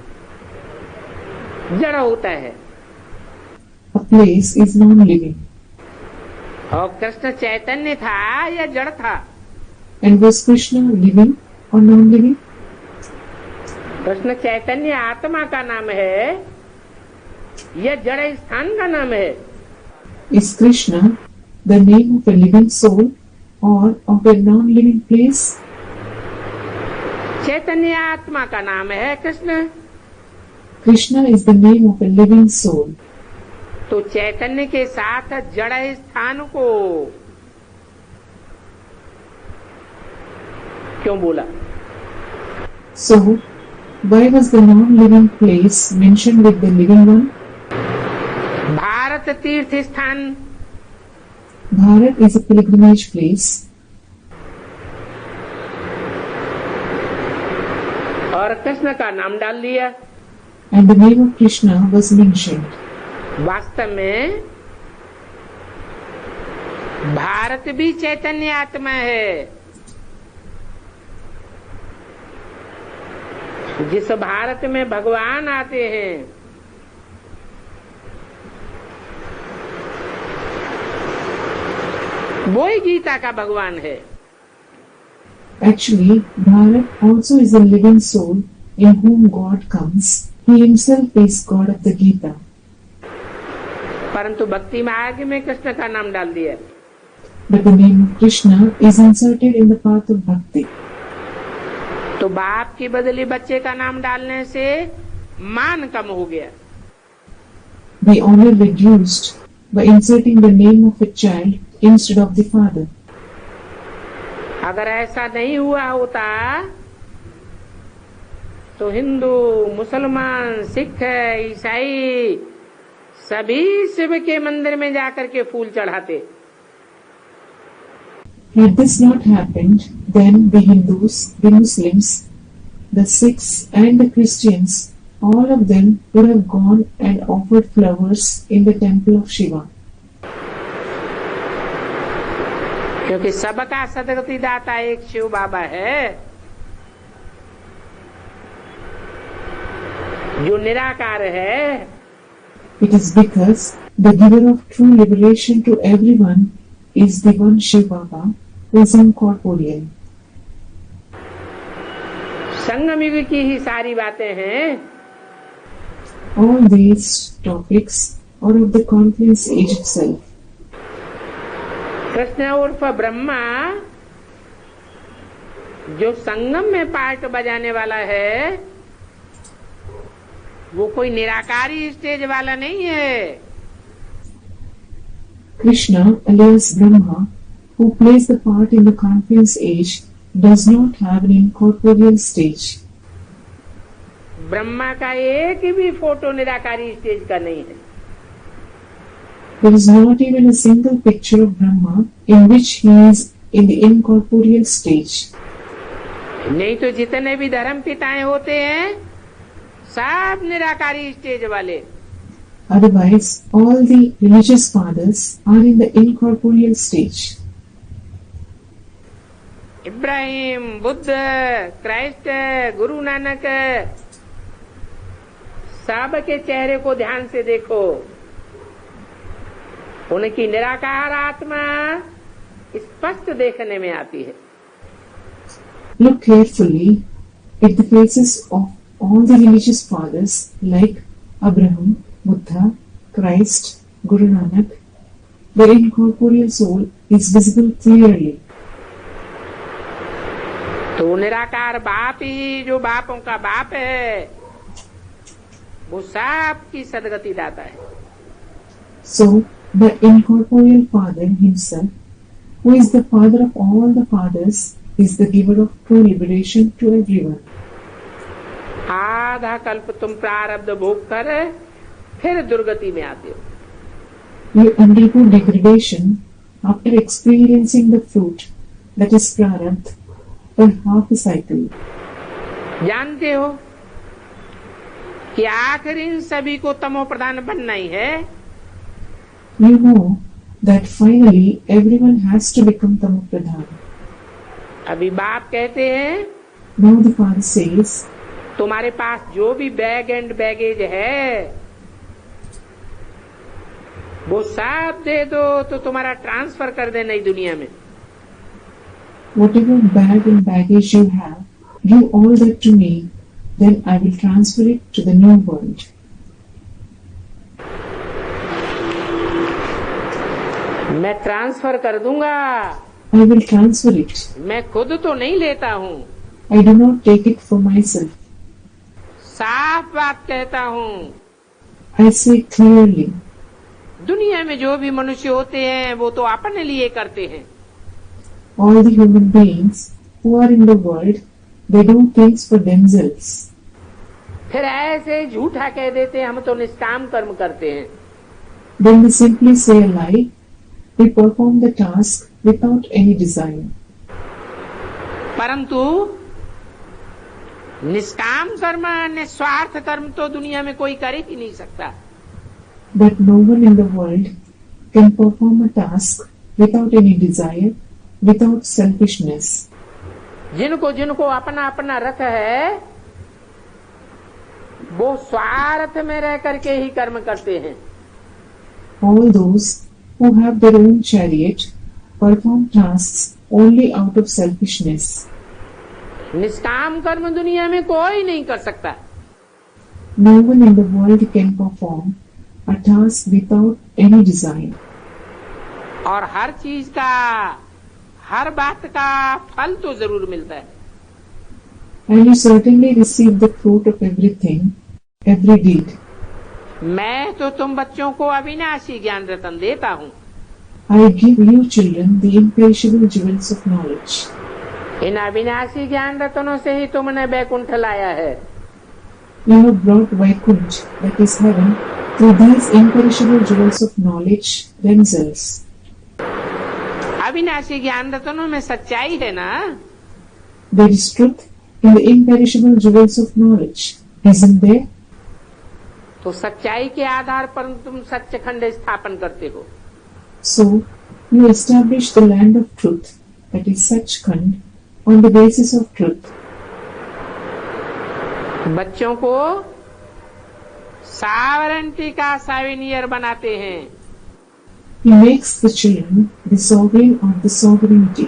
जड़ होता है A place is non-living. और कृष्ण चैतन्य था या जड़ था? And was Krishna living or non-living? Krishna Chaitanya आत्मा का नाम है या जड़ स्थान का नाम है? Is Krishna the name of a living soul or of a non-living place? चैतन्य आत्मा का नाम है Krishna. Krishna is the name of a living soul. तो चैतन्य के साथ जड़ स्थान को क्यों बोला? So, why was the non-living place mentioned with the living one? Bharat Tirth स्थान, Bharat is a pilgrimage place, और कृष्ण का नाम डाल दिया। and the name of Krishna was mentioned. वास्तव में भारत भी चैतन्य आत्मा है। जिस भारत में भगवान आते हैं वो ही गीता का भगवान है। Actually, Bharat also is a living soul in whom God comes. He himself is God of the Gita. परंतु भक्ति मार्ग में कृष्ण का नाम डाल दिया। But the name of Krishna is inserted in the path of bhakti. तो बाप की बदले बच्चे का नाम डालने से मान कम हो गया। The honor reduced by inserting the name of a child instead of the father. अगर ऐसा नहीं हुआ होता तो हिंदू, मुसलमान, सिख, ईसाई सभी शिव के मंदिर में जाकर के फूल चढ़ाते। Had this not happened, then the Hindus, the Muslims, the Sikhs and the Christians, all of them would have gone and offered flowers in the temple of Shiva. क्योंकि सबका सदगति दाता एक शिव बाबा है जो निराकार है। It is because the giver of true liberation to everyone is the one Shiv Baba who is incorporeal. संगम युग की ही सारी बातें हैं। All these topics are of the confluence age itself. Krishna उर्फ ब्रह्मा जो संगम में पार्ट बजाने वाला है वो कोई निराकारी स्टेज वाला नहीं है। Krishna, alias Brahma, who plays the part in the confluence age, does not have an incorporeal stage. Brahma का एक भी फोटो निराकारी स्टेज का नहीं है। There is not even a single picture of Brahma in which he is in the incorporeal stage. नहीं तो जितने भी धर्म पिताएं होते हैं सब निराकारी स्टेज वाले। Otherwise, all the religious fathers are in the incorporeal stage. Ibrahim, Buddha, Christ, Guru Nanak सब के चेहरे को ध्यान से देखो, उनकी निराकार आत्मा स्पष्ट देखने में आती है। Look carefully at the faces of all the religious fathers like Abraham, Buddha, Christ, Guru Nanak. The incorporeal soul is visible clearly. तो निराकार बाप ही जो बापों का बाप है वो सबकी सदगति दाता है। So, the incorporeal Father himself, who is the father of all the fathers, is the giver of true liberation to everyone. आधा कल्प तुम प्रारब्ध भोग कर फिर दुर्गति में आते हो। You undergo degradation after experiencing the fruit, that is prarabdha, for half a cycle. जानते हो कि आखिर इन सभी को तमो प्रधान बनना ही है। You know that finally everyone has to become Tamopradhan. अभी बाप कहते हैं Now the father says, तुम्हारे पास जो भी बैग एंड बैगेज है वो सब दे दो तो तुम्हारा ट्रांसफर कर दे नई दुनिया में। whatever bag and baggage you have, give all that to me, then I will transfer it to the new world. मैं ट्रांसफर कर दूंगा, I will transfer it. मैं खुद तो नहीं लेता हूँ, I do not take it for myself. साफ बात कहता हूँ। I say clearly, दुनिया में जो भी मनुष्य होते हैं वो तो अपने लिए करते हैं, all the human beings who are in the world, they do things for themselves. फिर ऐसे झूठा कह देते हैं हम तो निष्काम कर्म करते हैं। Then they simply say a lie. We perform the task without any desire. परंतु निष्काम कर्म निस्वार्थ कर्म तो दुनिया में कोई कर ही नहीं सकता। But no one in the world can perform a task without any desire, without selfishness. जिनको जिनको अपना अपना रथ है वो स्वार्थ में रह करके ही कर्म करते हैं। All those who have their own chariot perform tasks only out of selfishness. निष्काम कर्म दुनिया में कोई नहीं कर सकता। No one in the world can perform a task without any desire. और हर चीज का हर बात का फल तो जरूर मिलता है। And you certainly receive the fruit of everything, every deed. मैं तो तुम बच्चों को अविनाशी ज्ञान रतन देता हूँ। I give you children the imperishable jewels of knowledge. इन अविनाशी ज्ञान रतनों से ही तुमने बैकुंठ लाया है। You have brought Vaikunt, that is heaven, through these imperishable jewels of knowledge themselves. अविनाशी ज्ञान रतनों में सच्चाई है ना? There is truth in the imperishable jewels of knowledge, isn't there? तो सच्चाई के आधार पर तुम सच्चखंड स्थापन करते हो। So, you establish the land of truth, that is Sachkhand, on the basis of truth. बच्चों को सावरेंटी का साविनियर बनाते हैं। He makes the children the sovereign of the sovereignty.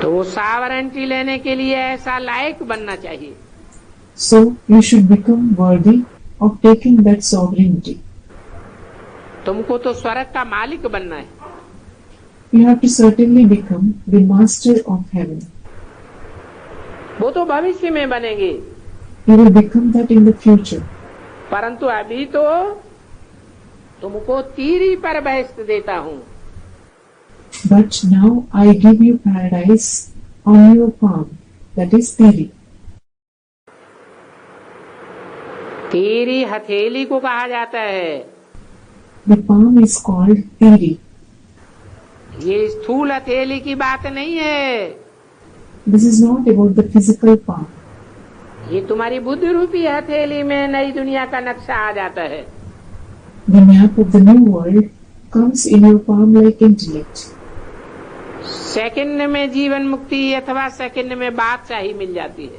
तो वो सावरेंटी लेने के लिए ऐसा लायक बनना चाहिए। So, you should become worthy of taking that sovereignty. तुमको तो स्वर्ग का मालिक बनना है। You have to certainly become the master of heaven. वो तो भविष्य में बनेंगे, You will become that in the future. परंतु अभी तो तुमको तीरी पर बहिष्ट देता हूँ। But now I give you paradise on your palm, that is Tiri. तीरी हथेली को कहा जाता है। The palm is called Tiri. ये स्थूल हथेली की बात नहीं है, This is not about the physical palm. ये तुम्हारी बुद्धि रूपी हथेली में नई दुनिया का नक्शा आ जाता है। The map of the new world comes in your palm like intellect. Second में जीवन मुक्ति अथवा सेकंड में बादशाही मिल जाती है।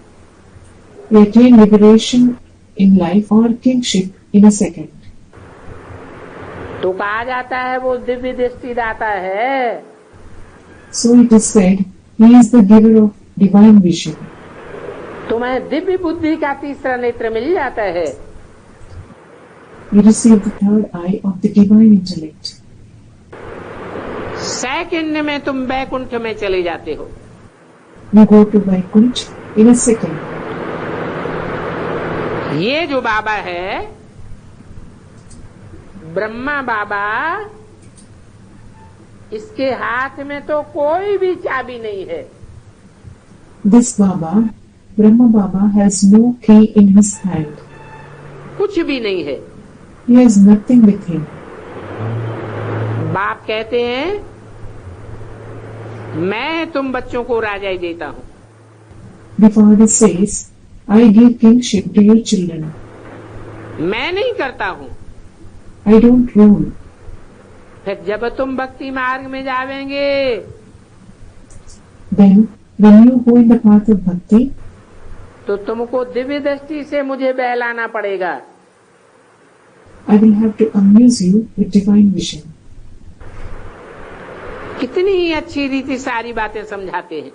You attain liberation in life or kingship in a second. तो कहा जाता है वो दिव्य दृष्टि दाता है। So it is said, He is the giver of divine vision. तुम्हें दिव्य बुद्धि का तीसरा नेत्र मिल जाता है। You receive the third eye of the divine intellect. Second में तुम बैकुंठ में चले जाते हो। You go to Vaikunt in a second. ये जो बाबा है ब्रह्मा बाबा, इसके हाथ में तो कोई भी चाबी नहीं है। This Baba, Brahma Baba, has no key in his hand. कुछ भी नहीं है। He has nothing with him. बाप कहते हैं मैं तुम बच्चों को राजाई देता हूँ। The father says, I give kingship to your children. मैं नहीं करता हूँ। I don't rule. फिर जब तुम भक्ति मार्ग में जावेंगे Then, When you go in the path of bhakti, तो तुमको दिव्य दृष्टि से मुझे बहलाना पड़ेगा। I will have to amuse you with divine vision. कितनी ही अच्छी रीति सारी बातें समझाते हैं।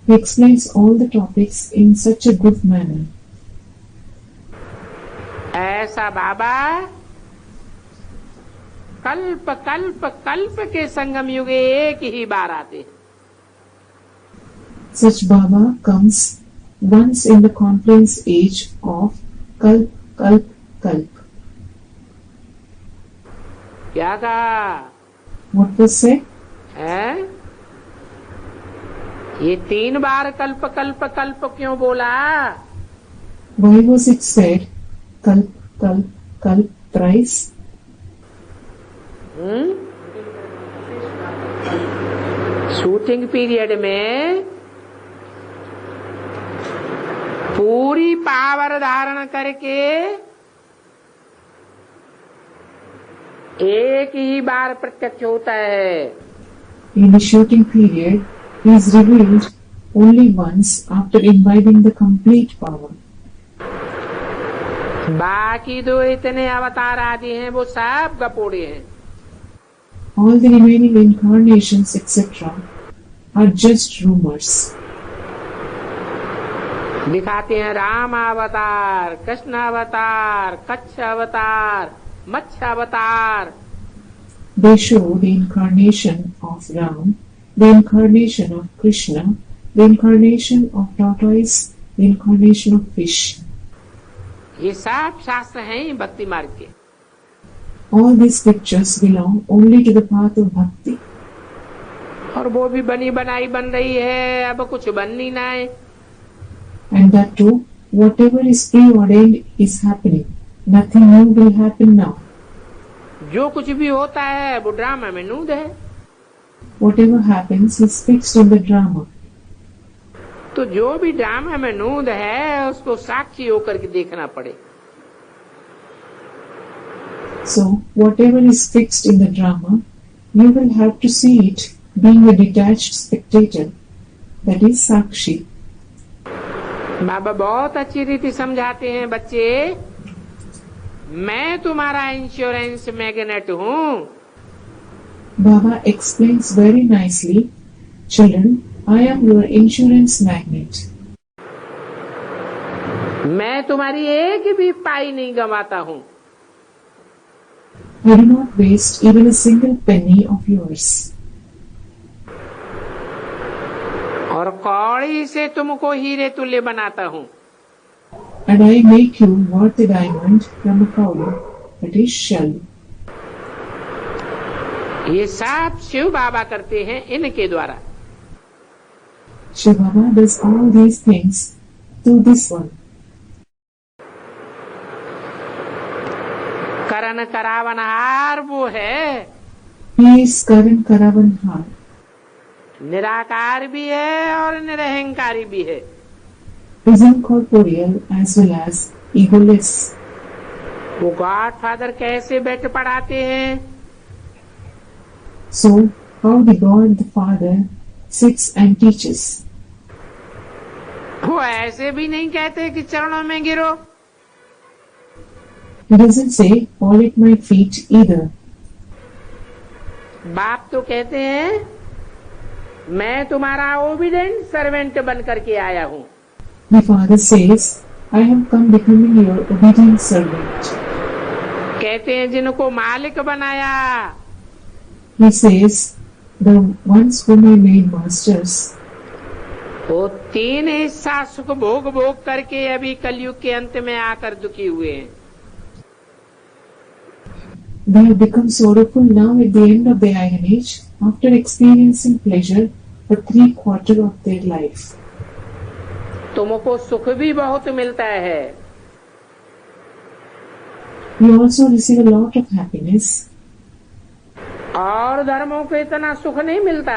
He explains all the topics in such a good manner. ऐसा बाबा कल्प कल्प कल्प के संगम युग एक ही बार आते हैं। Such Baba comes once in the confluence age of Kalp, Kalp, Kalp. क्या कहा? What was said? है? ये 3 बार कल्प कल्प कल्प क्यों बोला? Why was it said Kalp, Kalp, Kalp thrice? Shooting period में पूरी पावर धारण करके एक ही बार प्रत्यक्ष होता है। In the shooting period, he is revealed only once after imbibing the complete power. बाकी 2 इतने अवतार आदि हैं वो सब गपोड़े हैं। All the remaining incarnations, etc., are just rumors. दिखाते हैं राम अवतार, कृष्ण अवतार, कच्छ अवतार, मत्स्य अवतार। They show the incarnation of Ram, the incarnation of Krishna, the incarnation of tortoise, the incarnation of fish. ये सब शास्त्र हैं भक्ति मार्ग के। All these pictures belong only to the path of bhakti. और वो भी बनी बनाई बन रही है, अब कुछ बन नहीं ना है। And that too, whatever is preordained is happening. Nothing new will happen now. जो कुछ भी होता है वो ड्रामा में नूद है। Whatever happens is fixed in the drama. तो जो भी ड्रामा में नूद है उसको साक्षी होकर के देखना पड़े। So, whatever is fixed in the drama, you will have to see it being a detached spectator. That is Sakshi. बाबा बहुत अच्छी रीति समझाते हैं बच्चे, मैं तुम्हारा इंश्योरेंस मैग्नेट हूँ। Baba explains very nicely, children, I am your insurance magnet. मैं तुम्हारी एक भी पाई नहीं गंवाता हूँ। I do not waste even a single penny of yours. और कौड़ी से तुमको हीरे तुल्य बनाता हूँ। And I make you worth a diamond from a kauri, that is shell. ये सब शिव बाबा करते हैं इनके द्वारा। Shiv Baba does all these things through this one. करण करावनहार वो है, He is Karan Karavanhar. निराकार भी है और निरहंकारी भी है। Is incorporeal as well as egoless. वो गॉड फादर कैसे बैठ पढ़ाते हैं? So, how the God the Father sits and teaches. वो ऐसे भी नहीं कहते कि चरणों में गिरो। He doesn't say, fall at my feet either. बाप तो कहते हैं मैं तुम्हारा ओबीडेंट सर्वेंट बन करके आया हूँ। The Father says, I have come becoming your obedient servant. कहते हैं जिनको मालिक बनाया। He says, the ones whom I made masters, वो 3 हिस्सा सुख भोग भोग करके अभी कलयुग के अंत में आकर दुखी हुए हैं। they have become sorrowful now at the end of their iron age after experiencing pleasure for 3/4 of their life. तुमको सुख भी बहुत मिलता है। You also receive a lot of happiness. और धर्मों को इतना सुख नहीं मिलता।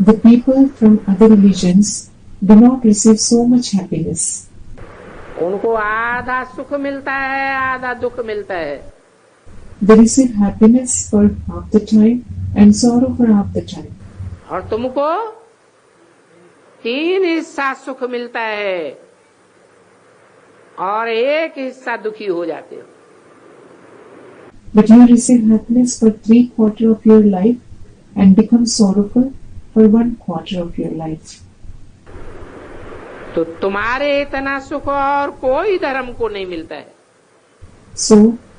The people from other religions do not receive so much happiness. उनको आधा सुख मिलता है, आधा दुख मिलता है। They receive happiness for half the time and sorrow for half the time. और तुमको 3 हिस्सा सुख मिलता है और 1 हिस्सा दुखी हो जाते हो। But you receive happiness for 3/4 of your life and become sorrowful for 1/4 of your life. तो तुम्हारे इतना सुख और कोई धर्म को नहीं मिलता है। So,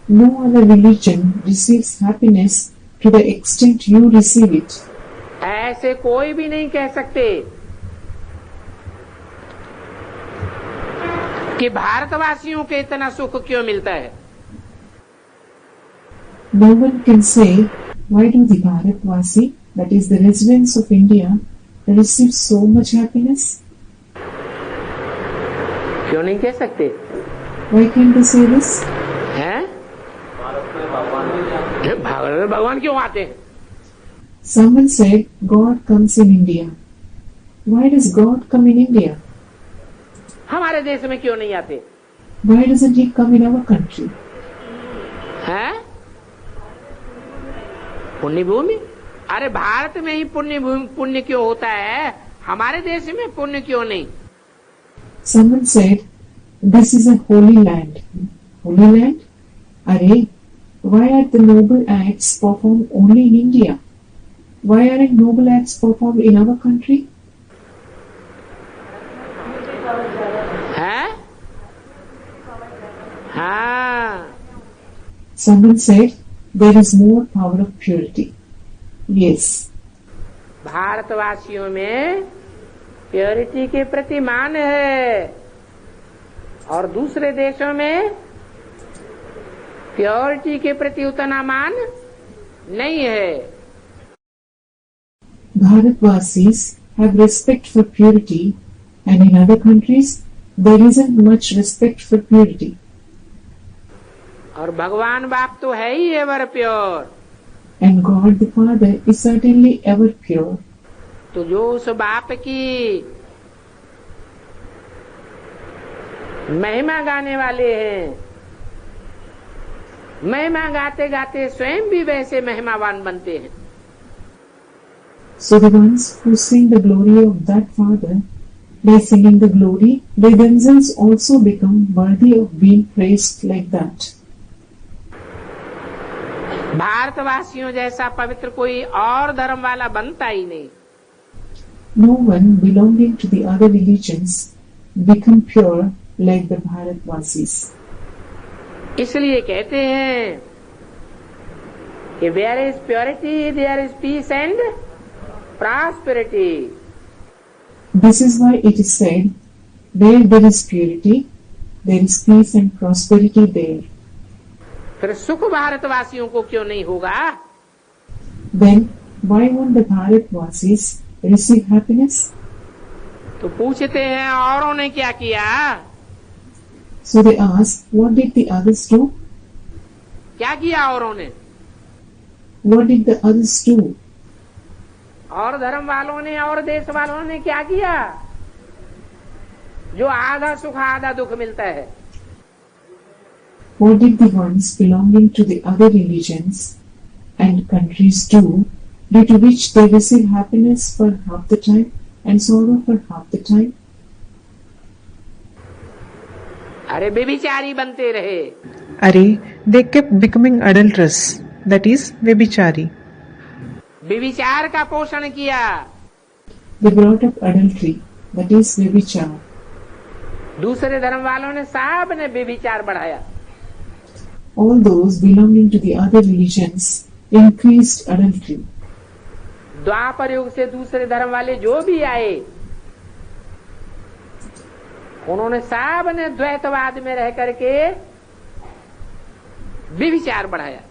no other religion receives happiness to the extent you receive it. ऐसे कोई भी नहीं कह सकते कि भारतवासियों के इतना सुख क्यों मिलता है। No one can say, why do the Bharatvasi, that is the residents of India, receive so much happiness? क्यों नहीं कह सकते? Why can't they say this? हैं? भारत में भगवान क्यों आते हैं? Someone said, God comes in India. Why does God come in India? हमारे देश में क्यों नहीं आते? Why doesn't he come in our country? हैं? पुण्य भूमि? अरे भारत में ही पुण्य क्यों होता है, हमारे देश में पुण्य क्यों नहीं? Someone said, this is a holy land. Holy land? Arey, why are the noble acts performed only in India? Why aren't noble acts performed in our country? हैं? हाँ। Someone said, there is more power of purity. Yes. भारतवासियों में purity के प्रति मान है और दूसरे देशों में प्योरिटी के प्रति उतना मान नहीं है। Bharatvasis have respect for purity, and in other countries there isn't much respect for purity. और भगवान बाप तो है ही ever pure. And God the Father is certainly ever pure. तो जो उस बाप की महिमा गाने वाले हैं, महिमा गाते गाते स्वयं भी वैसे महिमावान बनते हैं। So the ones who sing the glory of that Father, by singing the glory, they themselves also become worthy of being praised like that. भारतवासियों जैसा पवित्र कोई और धर्म वाला बनता ही नहीं। No one belonging to the other religions become pure like the Bharatvasis. इसलिए कहते हैं कि where is purity, there is peace and prosperity. This is why it is said, where there is purity, there is peace and prosperity there. फिर सुख भारतवासियों को क्यों नहीं होगा? Then why won't the Bharatvasis receive happiness? तो पूछते हैं औरों ने क्या किया? So they ask, what did the others do? क्या किया औरों ने? What did the others do? और धर्म वालों ने और देश वालों ने क्या किया जो आधा सुख आधा दुख मिलता है? What did the ones belonging to the other religions and countries do, due to which they receive happiness for half the time and sorrow for half the time? अरे व्यभिचारी बनते रहे। Are, they kept becoming adulterous, that is, व्यभिचारी. व्यभिचार का पोषण किया। They brought up adultery, that is व्यभिचार. दूसरे धर्म वालों ने सब ने व्यभिचार बढ़ाया। All those belonging to the other religions increased adultery. द्वापर युग से दूसरे धर्म वाले जो भी आए, उन्होंने सब ने द्वैतवाद में रह करके व्यभिचार बढ़ाया।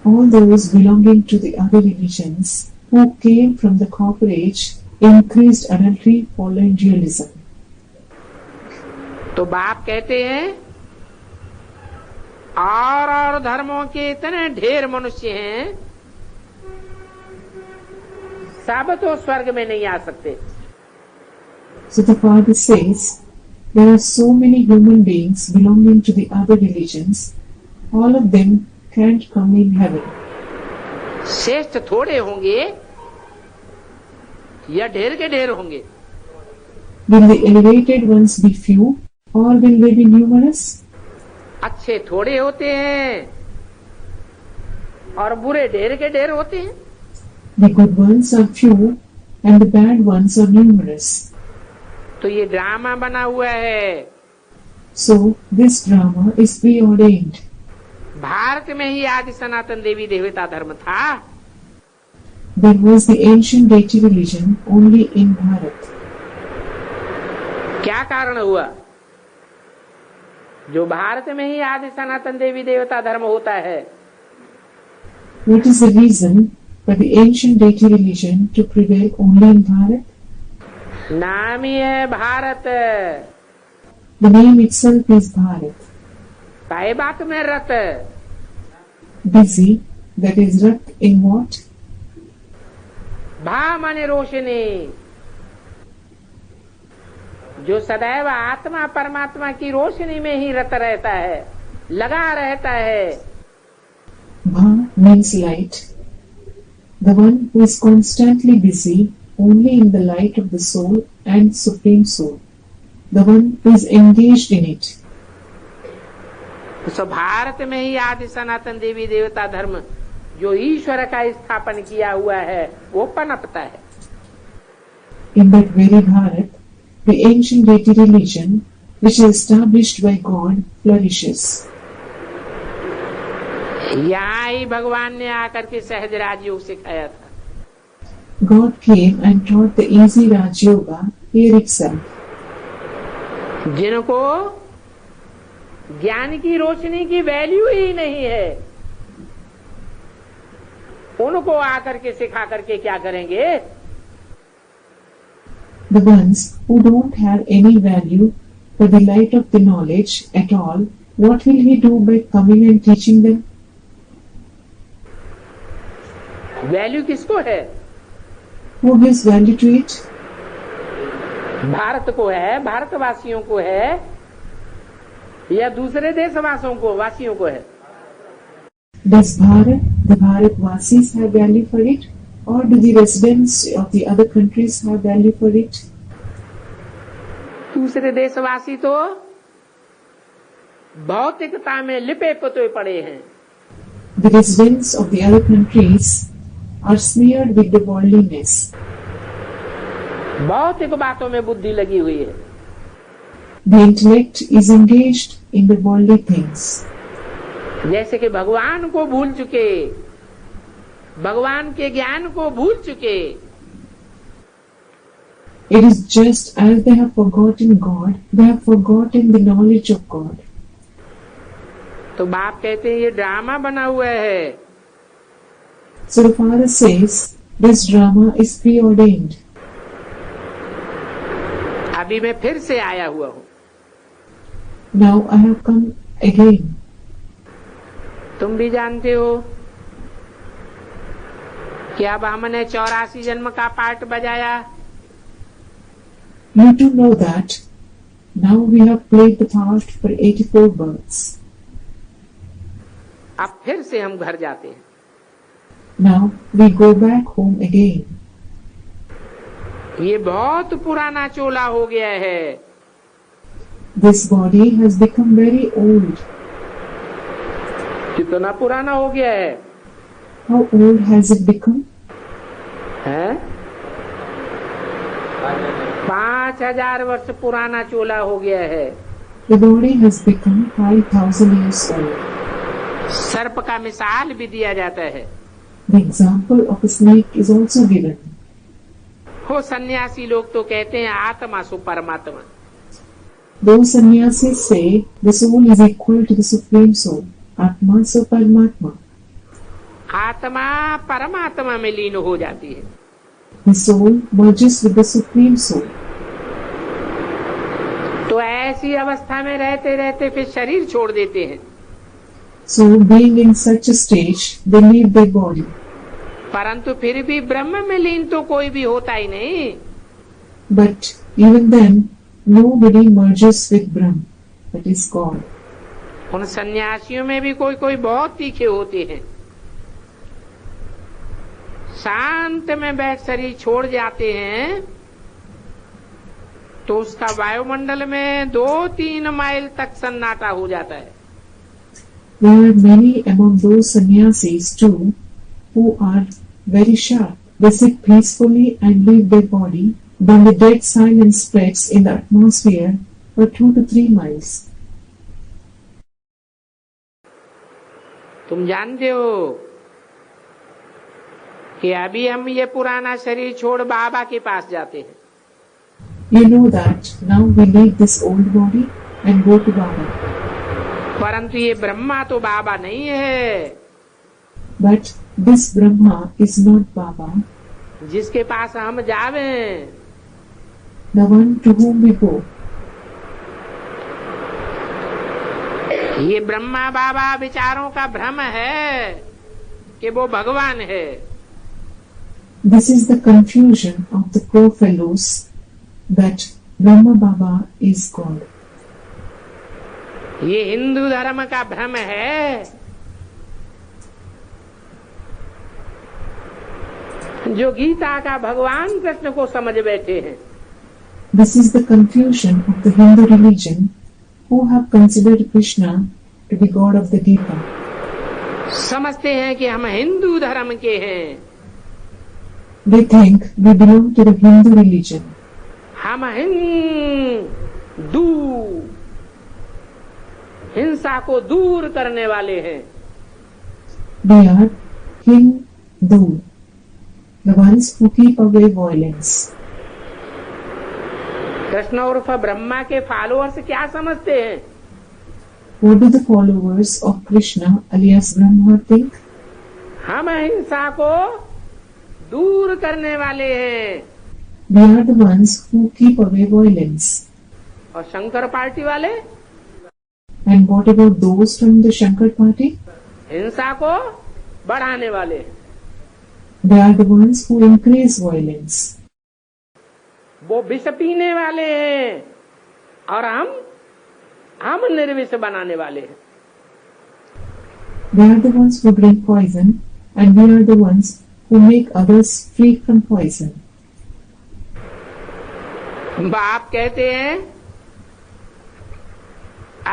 All those belonging to the other religions who came from the copper age increased adultery, following dualism. तो बाप कहते हैं और धर्मों के इतने ढेर मनुष्य हैं, सब तो स्वर्ग में नहीं आ सकते। So the Father says, there are so many human beings belonging to the other religions, all of them can't come in heaven. श्रेष्ठ थोड़े होंगे या ढेर के ढेर होंगे? Will the elevated ones be few or will they be numerous? अच्छे थोड़े होते हैं और बुरे ढेर के ढेर होते हैं। The good ones are few and the bad ones are numerous. तो ये ड्रामा बना हुआ है। So this drama is preordained. Bharat में ही आदि सनातन देवी देवता धर्म था। There was the ancient deity religion only in Bharat. क्या कारण हुआ जो भारत में ही आदि सनातन देवी देवता धर्म होता है? What is the reason for the ancient deity religion to prevail only in Bharat? नाम ही है Bharat. The name itself is Bharat. काहे बात में रत? Busy, that is Rat in what? भा माने रोशनी, जो सदैव आत्मा परमात्मा की रोशनी में ही रत रहता है, लगा रहता है। Bha means light. The one who is constantly busy only in the light of the soul and Supreme Soul. The one who is engaged in it. तो भारत में ही आदि सनातन देवी देवता धर्म जो ईश्वर का स्थापन किया हुआ है वो पनपता है। In that very Bharat, the ancient deity religion, which is established by God, flourishes. यहाँ ही भगवान ने आकर के सहज राजयोग सिखाया था। God came and taught the easy Raj Yoga here itself. जिनको ज्ञान की रोशनी की वैल्यू ही नहीं है, उनको आकर के सिखा करके क्या करेंगे? The ones who don't have any value for the light of the knowledge at all, what will he do by coming and teaching them? Value किसको है? Who gives value to it? Bharat को है, भारतवासियों को है, या दूसरे देशवासियों को वासियों को है? Does Bharat, the Bharatvasis have value for it? Or do the residents of the other countries have value for it? दूसरे देशवासी तो भौतिकता में लिपे पुते पड़े हैं। The residents of the other countries are smeared with the worldliness. भौतिक बातों में बुद्धि लगी हुई है। The intellect is engaged in the worldly things. जैसे कि भगवान को भूल चुके, भगवान के ज्ञान को भूल चुके। It is just as they have forgotten God, they have forgotten the knowledge of God. तो बाप कहते हैं ये ड्रामा बना हुआ है। So the father says, this drama is preordained. अभी मैं फिर से आया हुआ हूँ। Now I have come again. तुम भी जानते हो कि अब हमने 84 जन्म का पार्ट बजाया। You too know that now we have played the part for 84 births. अब फिर से हम घर जाते हैं। Now we go back home again. ये बहुत पुराना चोला हो गया है। This body has become very old. कितना पुराना हो गया है? How old has it become? है 5000 वर्ष पुराना चोला हो गया है। The body has become 5,000 years old. सर्प का मिसाल भी दिया जाता है। The example of a snake is also given. हो सन्यासी लोग तो कहते हैं आत्मा सु परमात्मा। Those sannyasis say the soul is equal to the Supreme Soul. Atma so Paramatma. आत्मा परमात्मा में लीन हो जाती है। The soul merges with the Supreme Soul. तो ऐसी अवस्था में रहते रहते फिर शरीर छोड़ देते हैं। So being in such a stage, they leave their body. परंतु फिर भी ब्रह्म में लीन तो कोई भी होता ही नहीं। But even then, nobody merges with Brahm, that is God. उन सन्यासियों में भी कोई कोई बहुत तीखे होते हैं। शांत में बैठ शरीर छोड़ जाते हैं तो उसका वायुमंडल में 2-3 माइल तक सन्नाटा हो जाता है। There are many among those sannyasis too who are very sharp. They sit peacefully and leave their body. Then the dead silence spreads in the atmosphere for 2 to 3 miles. तुम जानते हो कि अभी हम ये पुराना शरीर छोड़ बाबा के पास जाते हैं। You know that now we leave this old body and go to Baba. परंतु ये ब्रह्मा तो बाबा नहीं है। But this Brahma is not Baba, जिसके पास हम जावे, the one to whom we go. ये ब्रह्मा बाबा विचारों का भ्रम है कि वो भगवान है। This is the confusion of the poor fellows that Brahma Baba is God. ये हिंदू धर्म का भ्रम है जो गीता का भगवान कृष्ण को समझ बैठे हैं। This is the confusion of the Hindu religion who have considered Krishna to be God of the Gita. समझते हैं कि हम हिंदू धर्म के हैं। They think we belong to the Hindu religion. हम हिंदू, हिंसा को दूर करने वाले हैं। They are Hindu, the ones who keep away violence. Krishna उर्फ ब्रह्मा के फॉलोअर्स क्या समझते हैं? What do the followers of Krishna alias Brahma think? हम हिंसा को दूर करने वाले हैं। We are the ones who keep away violence. और शंकर पार्टी वाले And what about those from the Shankar party? हिंसा को बढ़ाने वाले। They are the ones who increase violence. वो विष पीने वाले हैं और हम निर्विष बनाने वाले हैं। They are the ones who drink poison and we are the ones who make others free from poison. बाप कहते हैं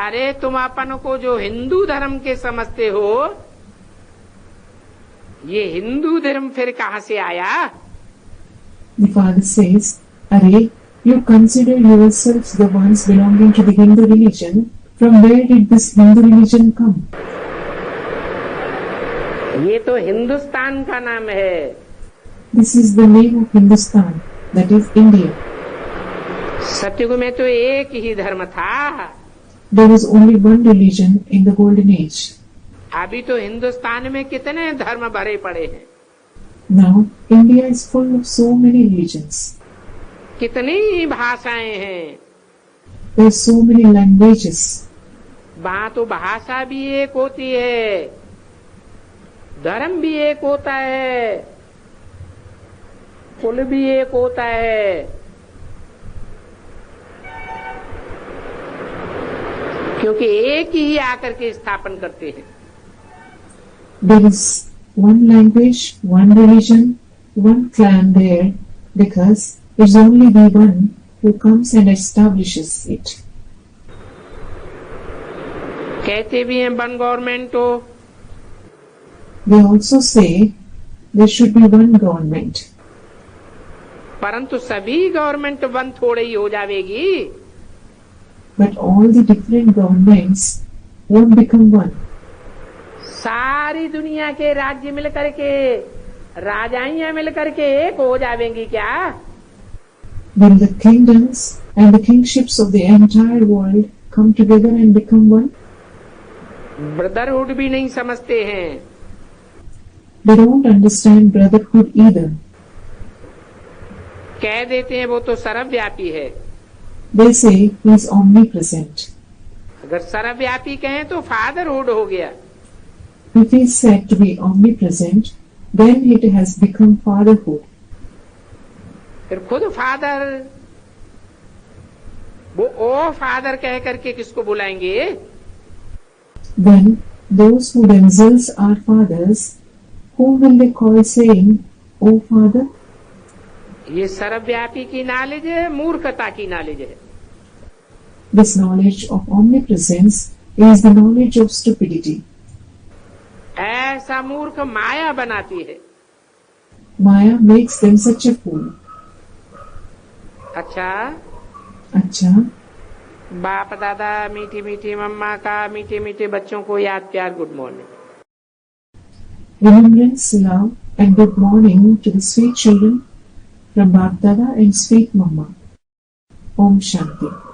अरे तुम अपन को जो हिंदू धर्म के समझते हो ये हिंदू धर्म फिर कहाँ से आया? The father says, Are, you consider yourselves the ones belonging to the Hindu religion. From where did this Hindu religion come? ये तो हिंदुस्तान का नाम है। This is the name of Hindustan, that is India. सतयुग में तो एक ही धर्म था। There was only one religion in the golden age. अभी तो हिंदुस्तान में कितने धर्म भरे पड़े हैं। Now India is full of so many religions. कितनी भाषाएं हैं। There are so many languages. वहाँ तो भाषा भी एक होती है, धर्म भी एक होता है, कुल भी एक होता है। क्योंकि एक ही आकर के स्थापन करते हैं। There is one language, one religion, one clan there because it's only the one who comes and establishes it. कहते भी हैं वन गवर्नमेंट हो। They also say there should be one government. परंतु सभी गवर्नमेंट वन थोड़े ही हो जाएगी। But all the different governments won't become one. सारी दुनिया के राज्य मिलकर के, राजाइयां मिलकर के एक हो जाएंगी क्या? Will the kingdoms and the kingships of the entire world come together and become one? Brotherhood भी नहीं समझते हैं। They don't understand brotherhood either. कह देते हैं वो तो सर्वव्यापी है। They say he is omnipresent. अगर सर्वव्यापी कहें तो फादरहुड हो गया। If he is said to be omnipresent, then it has become fatherhood. फिर खुद फादर, वो ओ फादर कह करके किसको बुलाएंगे? Then those who themselves are fathers, whom will they call saying, O Father, ये सर्वव्यापी की नॉलेज है, मूर्खता की नॉलेज है। this knowledge of omnipresence is the knowledge of stupidity. ऐसा मूर्ख माया बनाती है। Maya makes them such a fool. अच्छा, अच्छा, बाप दादा, मीठी मीठी मम्मा का, मीठे मीठे बच्चों को याद, प्यार, good morning. remembrance, love, and good morning to the sweet children from Bap Dada and sweet Mama. Om Shanti.